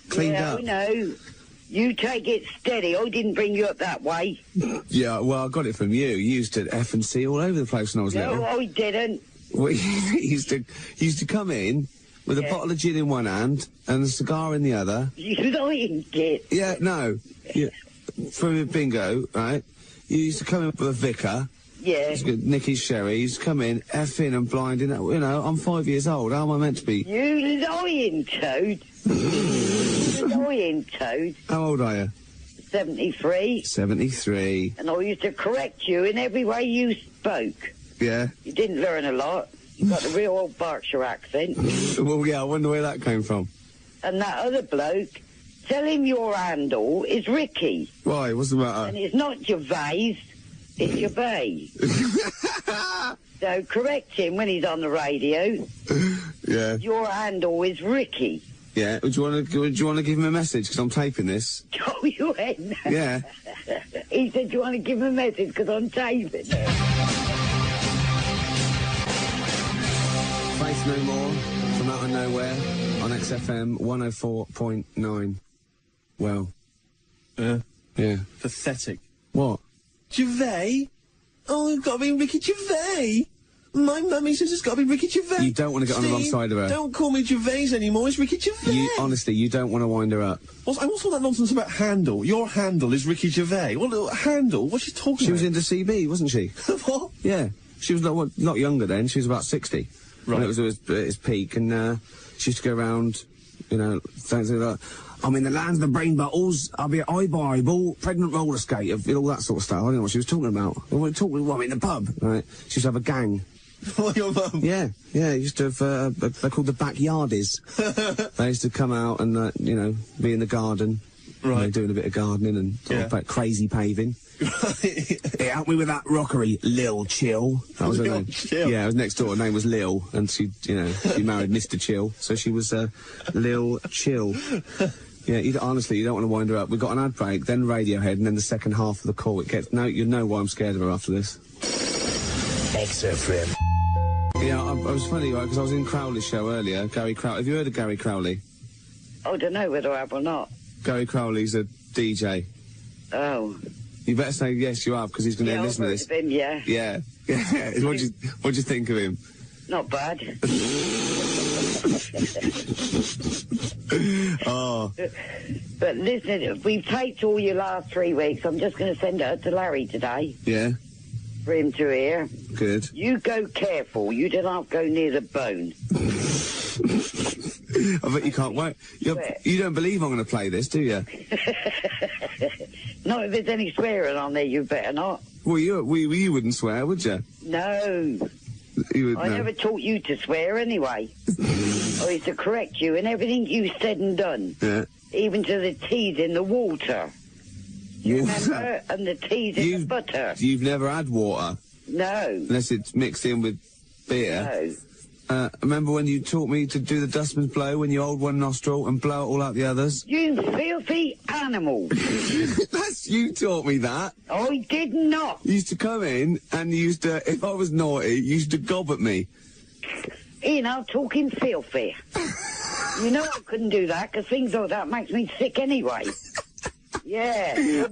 S12: cleaned up.
S13: I know. You take it steady. I didn't bring you up that way.
S12: Yeah, well, I got it from you. You used to F and C all over the place when I was little.
S13: No, I didn't.
S12: Well, you used to come in with a bottle of gin in one hand and a cigar in the other.
S13: You lying kid.
S12: Yeah, no. Yeah. From a bingo, right? You used to come in with a vicar.
S13: Yeah.
S12: Nicky's sherry. He's come in, effing and blinding. You know, I'm 5 years old. How am I meant to be?
S13: You lying toad. You lying toad.
S12: How old are you?
S13: 73.
S12: 73.
S13: And I used to correct you in every way you spoke.
S12: Yeah.
S13: You didn't learn a lot. You got a real old Berkshire accent.
S12: Well, yeah, I wonder where that came from.
S13: And that other bloke, tell him your handle is Ricky.
S12: Why? What's the matter?
S13: And it's not Gervais, it's your bay. So correct him when he's on the radio.
S12: Yeah.
S13: Your handle is Ricky.
S12: Yeah. Would you want to give him a message? Because I'm taping this.
S13: Oh, you ain't.
S12: Yeah.
S13: He said, do you want to give him a message? Because I'm taping it.
S12: Faith No More. From out of nowhere on XFM 104.9. Well. Yeah.
S11: Pathetic.
S12: What?
S11: Gervais? Oh, it's got to be Ricky Gervais. My mummy says it's got to be Ricky Gervais.
S12: You don't want to get on the wrong side of her.
S11: Don't call me Gervais anymore. It's Ricky Gervais.
S12: Honestly, you don't want to wind her up.
S11: What's all that nonsense about Handel? Your Handel is Ricky Gervais. What, Handel? What's she talking about?
S12: She was into CB, wasn't she?
S11: What?
S12: Yeah. She was not younger then. She was about 60.
S11: Right.
S12: When it was at its peak, and she used to go around, you know, things like that. I'm in the lands of the brain bottles. I'll be at eyeball, pregnant roller skate, all that sort of stuff. I don't know what she was talking about. I'm in the pub, right? She used to have a gang.
S11: What, your mum?
S12: Yeah. Used to have, they're called the backyardies. They used to come out and, you know, be in the garden.
S11: Right.
S12: You know, doing a bit of gardening and talk about crazy paving. Hey, help me with that rockery, Lil Chill. That was her
S11: Lil
S12: name.
S11: Chill.
S12: Yeah, it was next door. Her name was Lil, and she married Mr. Chill, so she was Lil Chill. Yeah, honestly, you don't want to wind her up. We've got an ad break, then Radiohead, and then the second half of the call. You know why I'm scared of her after this.
S14: XFM.
S12: Yeah, I was funny, right, because I was in Crowley's show earlier. Gary Crowley. Have you heard of Gary Crowley?
S13: I don't know whether I have or not.
S12: Gary Crowley's a DJ.
S13: Oh.
S12: You better say yes, you have, because he's going to listen to this.
S13: I've heard of him, yeah.
S12: Yeah. What'd you think of him?
S13: Not bad.
S12: Oh.
S13: But listen, we've taped all your last 3 weeks. I'm just going to send it to Larry today.
S12: Yeah.
S13: For him to hear.
S12: Good.
S13: You go careful. You do not go near the bone.
S12: I bet you can't wait. You don't believe I'm going to play this, do you?
S13: Not if there's any swearing on there, you better not.
S12: Well, you wouldn't swear, would you?
S13: No. I never taught you to swear anyway. I used to correct you in everything you said and done.
S12: Yeah.
S13: Even to the teas in the water. You remember? And the teas in the butter.
S12: You've never had water?
S13: No.
S12: Unless it's mixed in with beer?
S13: No.
S12: Remember when you taught me to do the dustman's blow when you hold one nostril and blow it all out the others?
S13: You filthy animal.
S12: You taught me that.
S13: I did not.
S12: You used to come in and you used to, if I was naughty, you used to gob at me.
S13: Ian, I'm talking filthy. You know I couldn't do that because things like that makes me sick anyway. Yeah,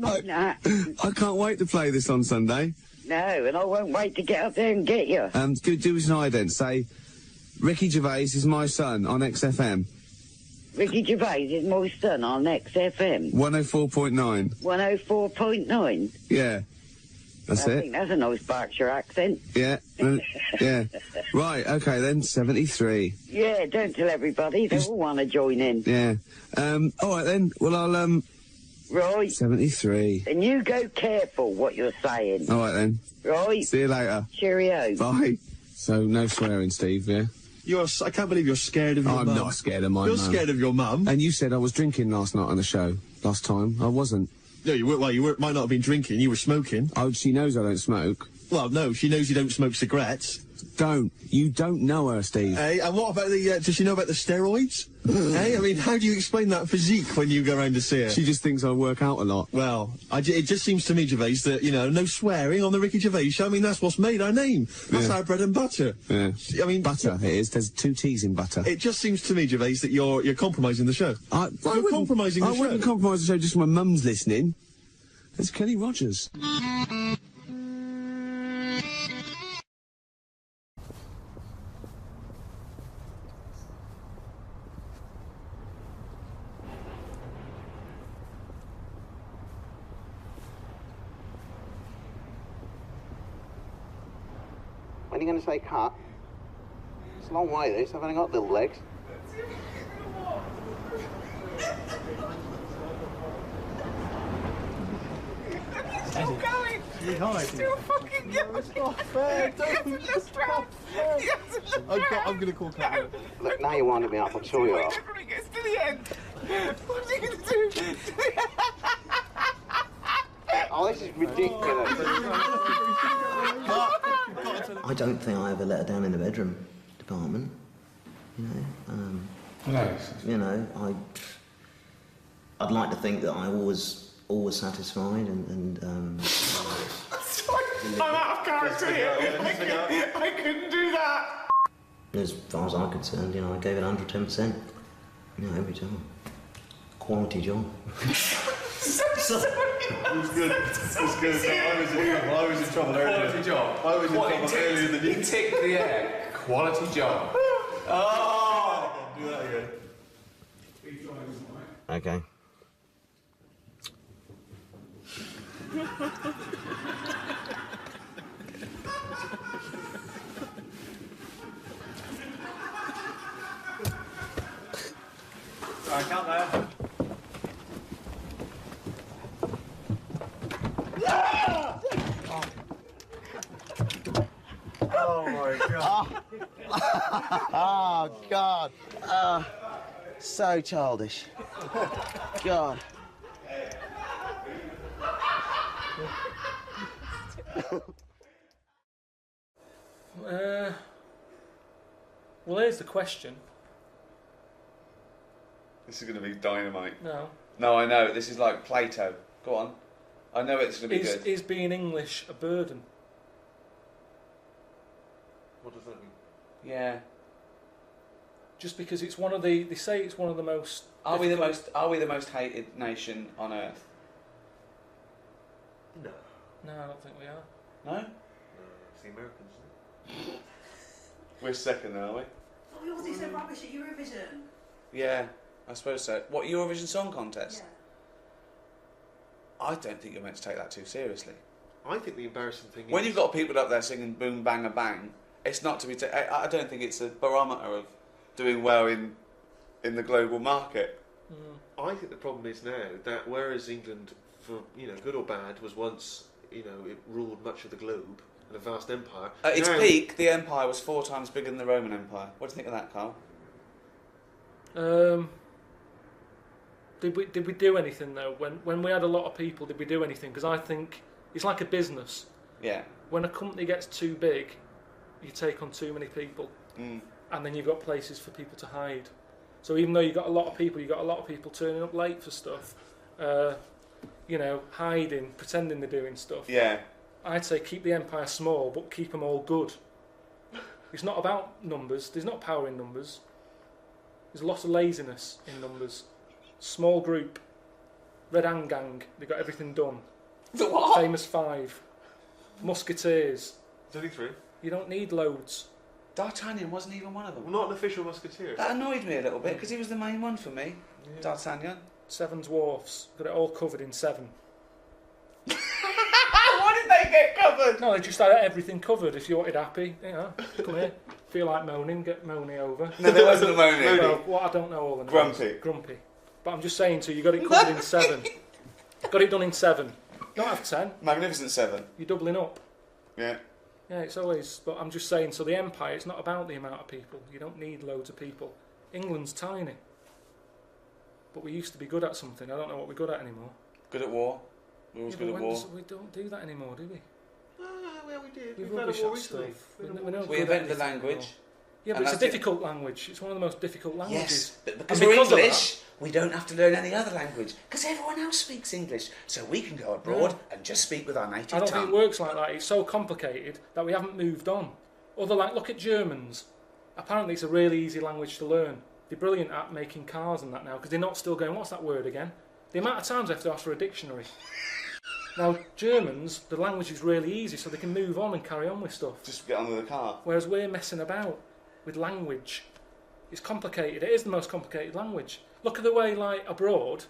S12: I can't wait to play this on Sunday.
S13: No, and I won't wait to get up there and get you.
S12: Do us an ident. Say, Ricky Gervais is my son on XFM.
S13: Ricky Gervais is my son on XFM.
S12: 104.9.
S13: 104.9?
S12: Yeah. That's it.
S13: I think that's a nice Berkshire accent.
S12: Yeah. Yeah. Right, okay then, 73.
S13: Yeah, don't tell everybody. They all want to join in.
S12: Yeah. All right then. Well, I'll,
S13: Right.
S12: 73.
S13: And you go careful what you're saying.
S12: All right then.
S13: Right.
S12: See you later.
S13: Cheerio.
S12: Bye. So, no swearing, Steve, yeah?
S11: I can't believe you're scared of your mum.
S12: I'm not scared of my mum.
S11: You're scared of your mum.
S12: And you said I was drinking last night on the show. Last time. I wasn't.
S11: No, you weren't. Well, you might not have been drinking. You were smoking.
S12: Oh, she knows I don't smoke.
S11: Well, no, she knows you don't smoke cigarettes.
S12: You don't know her, Steve.
S11: Hey, and what about does she know about the steroids? Hey, I mean, how do you explain that physique when you go around to see her?
S12: She just thinks I work out a lot.
S11: Well, it just seems to me, Gervais, that, no swearing on the Ricky Gervais show. I mean, that's what's made our name. That's our bread and butter.
S12: Yeah.
S11: I mean...
S12: Butter, it is. There's 2 T's in butter.
S11: It just seems to me, Gervais, that you're compromising the show. You're compromising the show.
S12: I wouldn't compromise the show just when my mum's listening. It's Kenny Rogers.
S15: When are you going to say cut? It's a long way this, I've only got little legs.
S6: Still going! Still fucking going! It's not fair! Don't just round!
S11: I'm going to call Cat.
S15: Look, now you're winding me up, I'm sure you are.
S6: When it gets to the end, what are you going to do?
S15: Oh, this is ridiculous.
S16: I don't think I ever let her down in the bedroom department. I'd like to think that I always satisfied and
S6: Sorry, I'm out of character here. I couldn't do that.
S16: As far as I'm concerned, you know, I gave it 110%. You know, every time. Quality job.
S5: It was good. It was good. I was in trouble earlier.
S14: Quality job.
S5: I was in trouble earlier than you.
S14: You ticked the air. Quality job.
S5: Oh! Do that again.
S16: Okay.
S5: Alright, count there. Oh my god.
S15: Oh, God. So childish. God.
S2: Well, here's the question.
S9: This is going to be dynamite.
S2: No.
S9: No, I know. This is like Plato. Go on. I know it's going to be good.
S2: Is being English a burden?
S5: What does that mean?
S9: Yeah.
S2: Just because it's one of the... They say it's one of the most...
S9: Are we the most hated nation on earth?
S5: No.
S2: No, I don't think we are.
S9: No?
S5: It's the Americans, isn't it?
S9: We're second, aren't we?
S10: Oh, we all do so rubbish at Eurovision.
S9: Yeah, I suppose so. What, Eurovision Song Contest?
S10: Yeah.
S9: I don't think you're meant to take that too seriously.
S5: I think the embarrassing thing
S9: When
S5: is...
S9: you've got people up there singing boom, bang, a bang, it's not to be... I don't think it's a barometer of doing well in the global market.
S5: I think the problem is now that whereas England, for good or bad, was once it ruled much of the globe, and a vast empire.
S9: At its
S5: now,
S9: peak, the empire was 4 times bigger than the Roman Empire. What do you think of that, Carl?
S2: Did we do anything though? When we had a lot of people, did we do anything? Because I think it's like a business.
S9: Yeah.
S2: When a company gets too big, you take on too many people, and then you've got places for people to hide. So even though you've got a lot of people, you've got a lot of people turning up late for stuff, hiding, pretending they're doing stuff.
S9: Yeah.
S2: I'd say keep the empire small, but keep them all good. It's not about numbers. There's not power in numbers. There's a lot of laziness in numbers. Small group, Red Hand Gang, they got everything done.
S9: The what?
S2: Famous Five, Musketeers.
S5: There's only 3.
S2: You don't need loads.
S9: D'Artagnan wasn't even one of them.
S5: Well, not an official musketeer.
S9: That annoyed me a little bit because he was the main one for me.
S5: Yeah.
S9: D'Artagnan.
S2: 7 dwarfs, got it all covered in 7.
S9: What did they get covered?
S2: No, they just had everything covered. If you wanted happy, come here. Feel like moaning, get moany over.
S9: No, there wasn't a moaning.
S2: Well, I don't know all the names.
S9: Grumpy.
S2: But I'm just saying to you, you got it covered in 7. Got it done in 7. Don't have 10.
S9: Magnificent 7.
S2: You're doubling up.
S9: Yeah.
S2: Yeah, it's always... But I'm just saying, so the empire, it's not about the amount of people. You don't need loads of people. England's tiny. But we used to be good at something. I don't know what we're good at anymore.
S9: Good at war. We're always good at war.
S2: We don't do that anymore, do we?
S5: Well, we did.
S2: We've
S5: We've had a war recently.
S9: We invented the language.
S2: Yeah, but it's a difficult language. It's one of the most difficult languages.
S9: Yes, but because we're English, we don't have to learn any other language because everyone else speaks English, so we can go abroad and just speak with our native tongue.
S2: I don't think it works like that. It's so complicated that we haven't moved on. Look at Germans. Apparently, it's a really easy language to learn. They're brilliant at making cars and that now because they're not still going, what's that word again? The amount of times I have to ask for a dictionary. Now, Germans, the language is really easy, so they can move on and carry on with stuff.
S9: Just get on with the car.
S2: Whereas we're messing about with language. It's complicated. It is the most complicated language. Look at the way, abroad,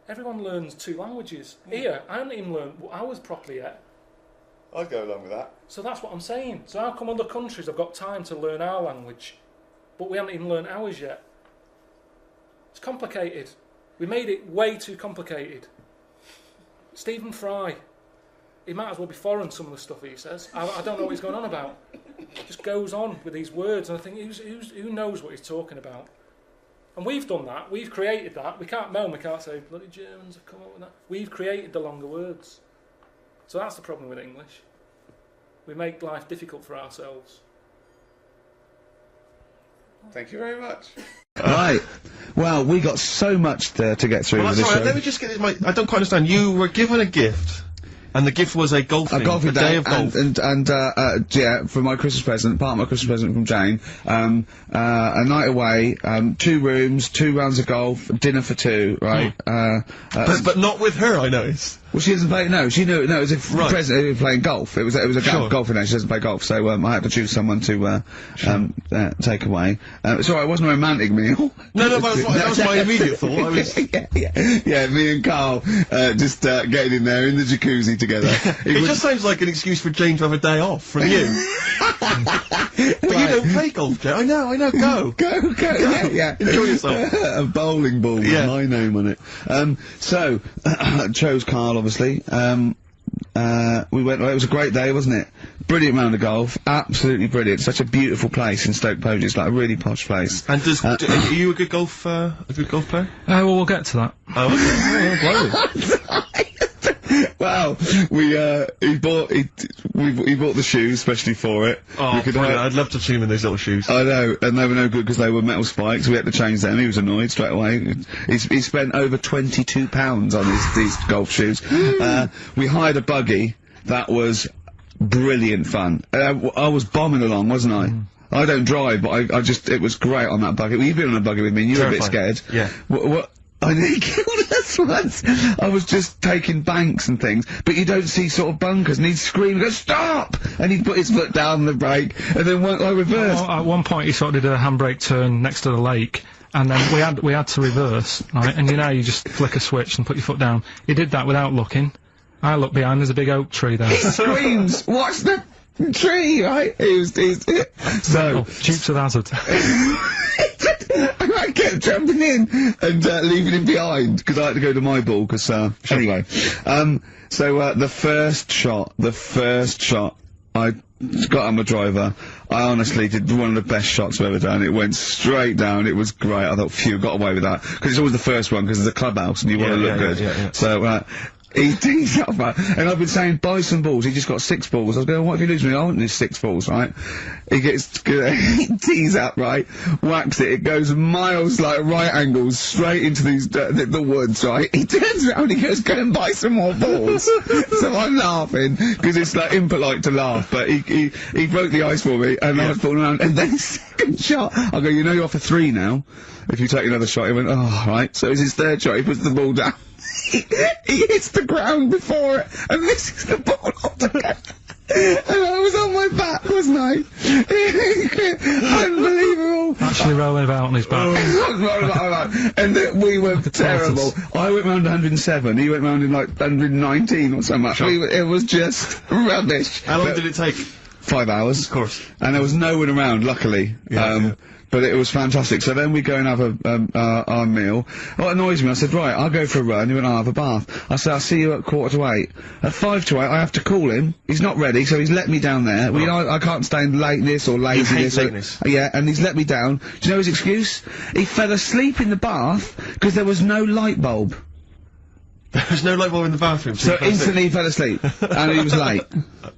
S2: everyone learns 2 languages. Here, I haven't even learned ours properly yet.
S9: I'd go along with that.
S2: So that's what I'm saying. So how come other countries have got time to learn our language, but we haven't even learned ours yet? It's complicated. We made it way too complicated. Stephen Fry, he might as well be foreign, some of the stuff he says. I don't know what he's going on about. Just goes on with these words, and I think, who knows what he's talking about? And we've done that. We've created that. We can't moan. We can't say, bloody Germans have come up with that. We've created the longer words. So that's the problem with English. We make life difficult for ourselves.
S9: Thank you very much.
S4: Right. Well, we got so much to get through with this show.
S8: Let me just get this. I don't quite understand. You were given a gift. And the gift was a golfing day of golf.
S4: Yeah, for my Christmas present, part of my Christmas present from Jane, a night away, 2 rooms, 2 rounds of golf, dinner for 2, right?
S8: But not with her, I noticed.
S4: Well, she doesn't play. No, she knew. No, it was a present. It was playing golf. It was a golfing night. She doesn't play golf, so I had to choose someone to take away. It's alright. It wasn't a romantic meal.
S8: No, that was my immediate thought. I was...
S4: yeah. Me and Carl just getting in there in the jacuzzi together.
S8: It just sounds like an excuse for Jane to have a day off from you. But you don't play golf, Jane. I know. Go.
S4: Yeah.
S8: Enjoy yourself.
S4: A bowling ball with my name on it. So chose Carl, obviously. We went. It was a great day, wasn't it? Brilliant round of golf. Absolutely brilliant. Such a beautiful place in Stoke Poges. It's like a really posh place.
S8: And are you a good golf player?
S3: Well, we'll get to that.
S8: Oh, okay.
S4: Well, he bought the shoes especially for it.
S8: Oh, brilliant. I'd love to see him in those little shoes.
S4: I know, and they were no good because they were metal spikes. We had to change them. He was annoyed straight away. He spent over £22 on these golf shoes. We hired a buggy that was brilliant fun. I was bombing along, wasn't I? I don't drive, but it was great on that buggy. Well, you've been on a buggy with me, and you were a bit scared.
S8: Yeah.
S4: What? I nearly killed us once. I was just taking banks and things, but you don't see sort of bunkers, and he'd scream, go, stop! And he'd put his foot down on the brake, and then I reversed.
S3: At one point he sort of did a handbrake turn next to the lake, and then we had to reverse, right? And you just flick a switch and put your foot down. He did that without looking. I looked behind, there's a big oak tree there.
S4: He screams, watch the tree, right? So,
S3: Dukes of Hazzard.
S4: I kept jumping in and leaving him behind because I had to go to my ball. Anyway, so the first shot, I got on my driver. I honestly did one of the best shots I've ever done. It went straight down. It was great. I thought, phew, got away with that because it's always the first one because there's a clubhouse and you want to look good.
S8: Yeah.
S4: So. He tees up, right? And I've been saying, buy some balls. He just got 6 balls. I was going, what if you lose me? I want these 6 balls, right? He he tees up, right? Whacks it. It goes miles, like, right angles, straight into these, the woods, right? He turns around, he goes, go and buy some more balls. So I'm laughing, because it's, like, impolite to laugh, but he broke the ice for me, and I was falling around, and then second shot, I go, you're off for 3 now. If you take another shot, he went, oh, right. So it's his 3rd shot, he puts the ball down. He hits the ground before it and misses the ball altogether. And I was on my back, wasn't I? Unbelievable.
S3: Actually rolling about on his back.
S4: And we were terrible. I went round 107, he went round in like 119 or something. Sure. It was just rubbish.
S8: How long did it take?
S4: 5 hours.
S8: Of course.
S4: And there was no one around, luckily. But it was fantastic. So then we go and have our meal. What annoys me, I said, right, I'll go for a run. He went, I'll have a bath. I said, I'll see you at 7:45. At 7:55, I have to call him. He's not ready, so he's let me down there. I can't stand lateness or laziness.
S8: You hate lateness.
S4: Yeah, and he's let me down. Do you know his excuse? He fell asleep in the bath because there was no light bulb.
S8: There was no light bulb in the bathroom.
S4: So instantly he fell asleep. And he was late.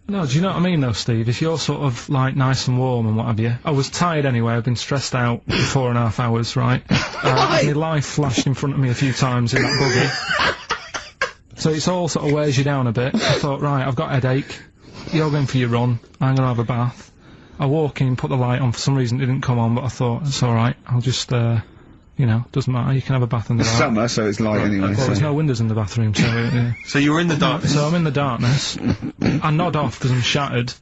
S3: No, do you know what I mean though, Steve? If you're sort of, like, nice and warm and what have you. I was tired anyway, I've been stressed out for 4.5 hours, right? My life flashed in front of me a few times in that buggy. So it's all sort of wears you down a bit. I thought, right, I've got a headache. You're going for your run. I'm gonna have a bath. I walk in, put the light on. For some reason it didn't come on, but I thought, it's alright. I'll just, doesn't matter, you can have a bath in the dark.
S4: Summer, so it's light anyway.
S3: Well, there's no windows in the bathroom, so yeah.
S8: So you were in the darkness?
S3: So I'm in the darkness. I nod off because I'm shattered.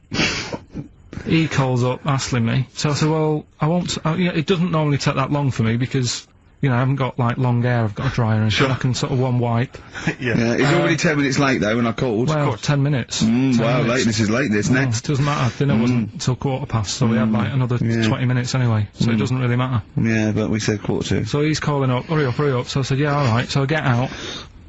S3: He calls up, asking me. So I said, well, I won't, it doesn't normally take that long for me because, I haven't got, like, long hair, I've got a dryer and shit. I can sort of one wipe.
S4: Yeah, he's already 10 minutes late, though, when I called.
S3: Well, 10 minutes.
S4: 10 minutes. Lateness is lateness, next.
S3: Doesn't matter, dinner wasn't till 7:15, so we had, like, another 20 minutes anyway, so it doesn't really matter.
S4: Yeah, but we said 7:45.
S3: So he's calling up, hurry up, so I said, yeah, alright, so I get out,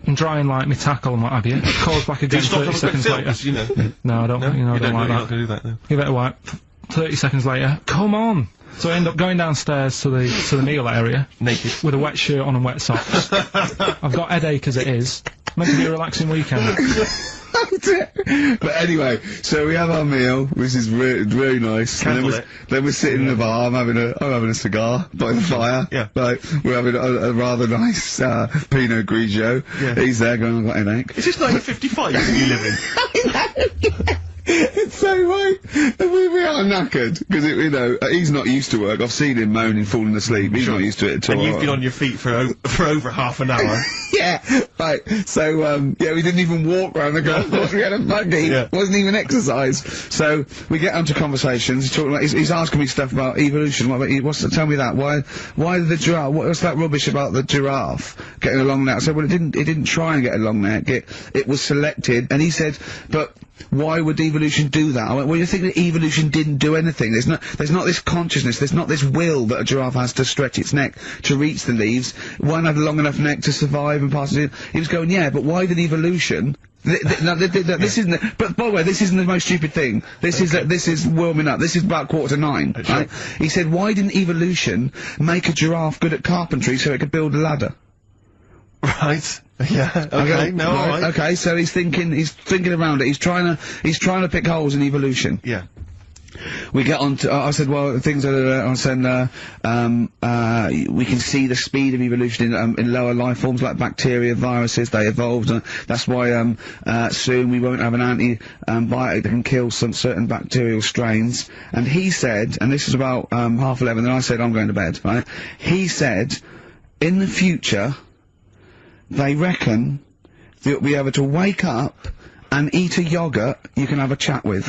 S3: and drying, like, my tackle and what have you. Calls back again 30 seconds later. No, I don't, I don't like that.
S8: Do that, no.
S3: Give it a wipe. 30 seconds later, come on! So I end up going downstairs to the meal area.
S8: Naked.
S3: With a wet shirt on and wet socks. I've got headache as it is. Meant to be a relaxing weekend.
S4: But anyway, so we have our meal, which is really nice. And then we're sitting in the bar. I'm having a cigar by the fire.
S8: Yeah.
S4: Like, we're having a rather nice Pinot Grigio.
S8: Yeah.
S4: He's there going, I've got an headache.
S8: Is this 1955 that you live in?
S4: It's so right. We are knackered because he's not used to work. I've seen him moaning, falling asleep. He's not used to it at all.
S8: And you've been on your feet for over half an hour.
S4: Yeah, right. So we didn't even walk round the golf course. We had a buggy. Yeah. Wasn't even exercise. So we get onto conversations. He's talking about. He's asking me stuff about evolution. Tell me that. Why the giraffe? What's that rubbish about the giraffe getting a long neck? I said, well, it didn't try and get a long neck. It was selected. And he said, but why would evolution do that? I went, well, you think that evolution didn't do anything? There's not this consciousness, there's not this will that a giraffe has to stretch its neck to reach the leaves. One had a long enough neck to survive and pass it in. He was going, yeah, but why did evolution... this isn't... But, by the way, this isn't the most stupid thing. This is warming up. This is about 8:45, right? He said, why didn't evolution make a giraffe good at carpentry so it could build a ladder?
S8: Right. Yeah. Okay. No. All right.
S4: Okay. So he's thinking around it. He's trying to pick holes in evolution.
S8: Yeah.
S4: We get on to. I said, well, things are. I said, we can see the speed of evolution in lower life forms like bacteria, viruses. They evolved, and that's why soon we won't have an antibiotic that can kill some certain bacterial strains. And he said, and this is about 11:30. And I said, I'm going to bed. Right? He said, in the future, they reckon that you'll be able to wake up and eat a yogurt you can have a chat with.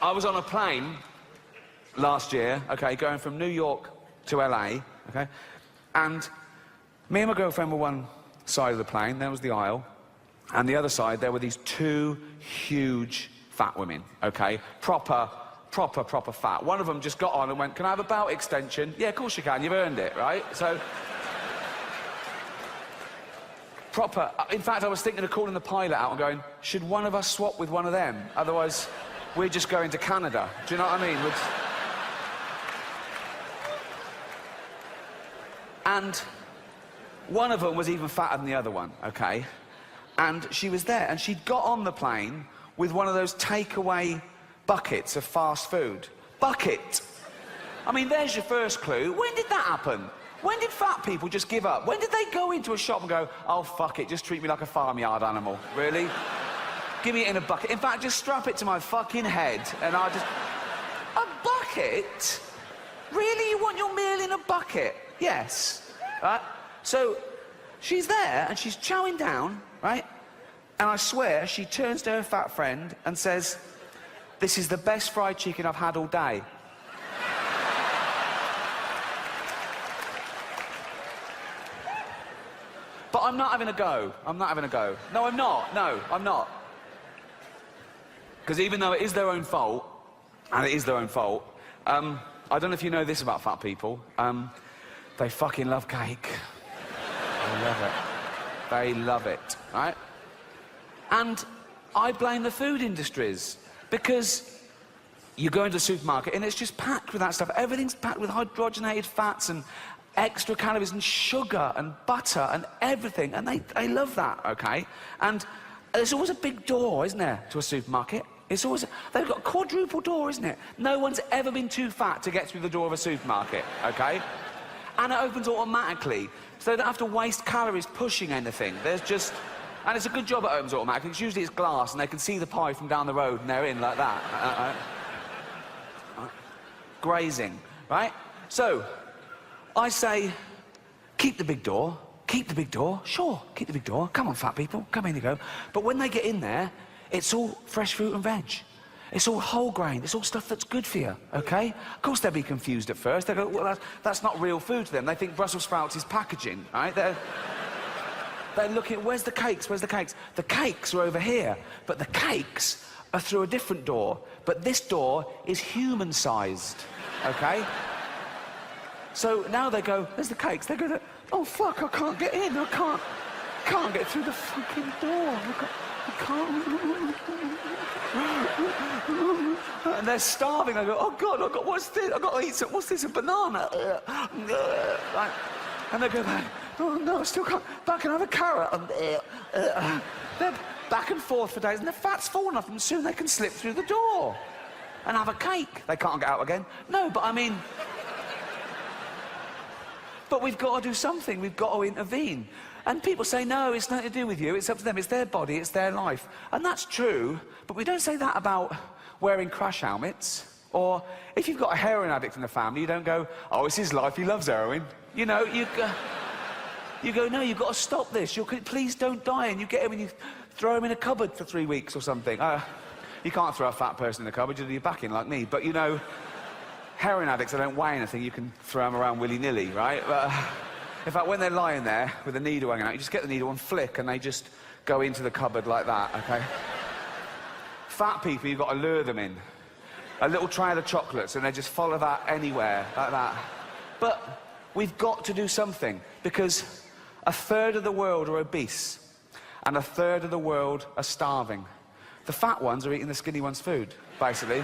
S9: I was on a plane last year, okay, going from New York to LA, okay, and me and my girlfriend were one side of the plane, there was the aisle, and the other side there were these two huge fat women, okay, proper fat. One of them just got on and went, can I have a belt extension? Yeah, of course you can, you've earned it, right? So, proper. In fact, I was thinking of calling the pilot out and going, should one of us swap with one of them? Otherwise, we're just going to Canada. Do you know what I mean? And one of them was even fatter than the other one, okay? And she was there, and she'd got on the plane with one of those takeaway buckets of fast food. Bucket! I mean, there's your first clue. When did that happen? When did fat people just give up? When did they go into a shop and go, oh, fuck it, just treat me like a farmyard animal? Really? Give me it in a bucket. In fact, just strap it to my fucking head, and I'll just... A bucket? Really? You want your meal in a bucket? Yes. Right? So, she's there, and she's chowing down, right? And I swear, she turns to her fat friend and says, this is the best fried chicken I've had all day. But I'm not having a go. I'm not having a go. No, I'm not. No, I'm not. Because even though it is their own fault, and it is their own fault, I don't know if you know this about fat people, they fucking love cake. They love it. They love it, right? And I blame the food industries, because you go into a supermarket and it's just packed with that stuff. Everything's packed with hydrogenated fats and extra calories and sugar and butter and everything, and they love that, okay? And there's always a big door, isn't there, to a supermarket? It's always... They've got a quadruple door, isn't it? No one's ever been too fat to get through the door of a supermarket, okay? And it opens automatically, so they don't have to waste calories pushing anything. There's just... And it's a good job it opens automatically, because usually it's glass and they can see the pie from down the road and they're in like that. Grazing, right? So, I say, keep the big door. Keep the big door. Sure, keep the big door. Come on, fat people. Come in you go. But when they get in there, it's all fresh fruit and veg. It's all whole grain. It's all stuff that's good for you, okay? Of course they'll be confused at first. They go, well, that's not real food to them. They think Brussels sprouts is packaging, right? They're looking, where's the cakes? Where's the cakes? The cakes are over here, but the cakes are through a different door. But this door is human-sized, okay? So now they go, there's the cakes. They go, oh, fuck, I can't get in. I can't get through the fucking door. And they're starving. I go, oh God, what's this? I've got to eat some, what's this, a banana? Right. And they go back, oh no, I still can't, back and have a carrot. They're back and forth for days, and the fat's fallen off them, soon they can slip through the door and have a cake. They can't get out again. No, but I mean... But we've got to do something, we've got to intervene. And people say, no, it's nothing to do with you, it's up to them, it's their body, it's their life. And that's true, but we don't say that about wearing crash helmets. Or if you've got a heroin addict in the family, you don't go, oh, it's his life, he loves heroin. You know, you go, no, you've got to stop this, please don't die. And you get him and you throw him in a cupboard for 3 weeks or something. You can't throw a fat person in the cupboard, you'll do your back in like me. But you know, heroin addicts, they don't weigh anything, you can throw them around willy-nilly, right? But, in fact, when they're lying there with a needle hanging out, you just get the needle and flick, and they just go into the cupboard like that, okay? Fat people, you've got to lure them in. A little tray of the chocolates, and they just follow that anywhere, like that. But we've got to do something, because 1/3 of the world are obese, and 1/3 of the world are starving. The fat ones are eating the skinny ones' food, basically.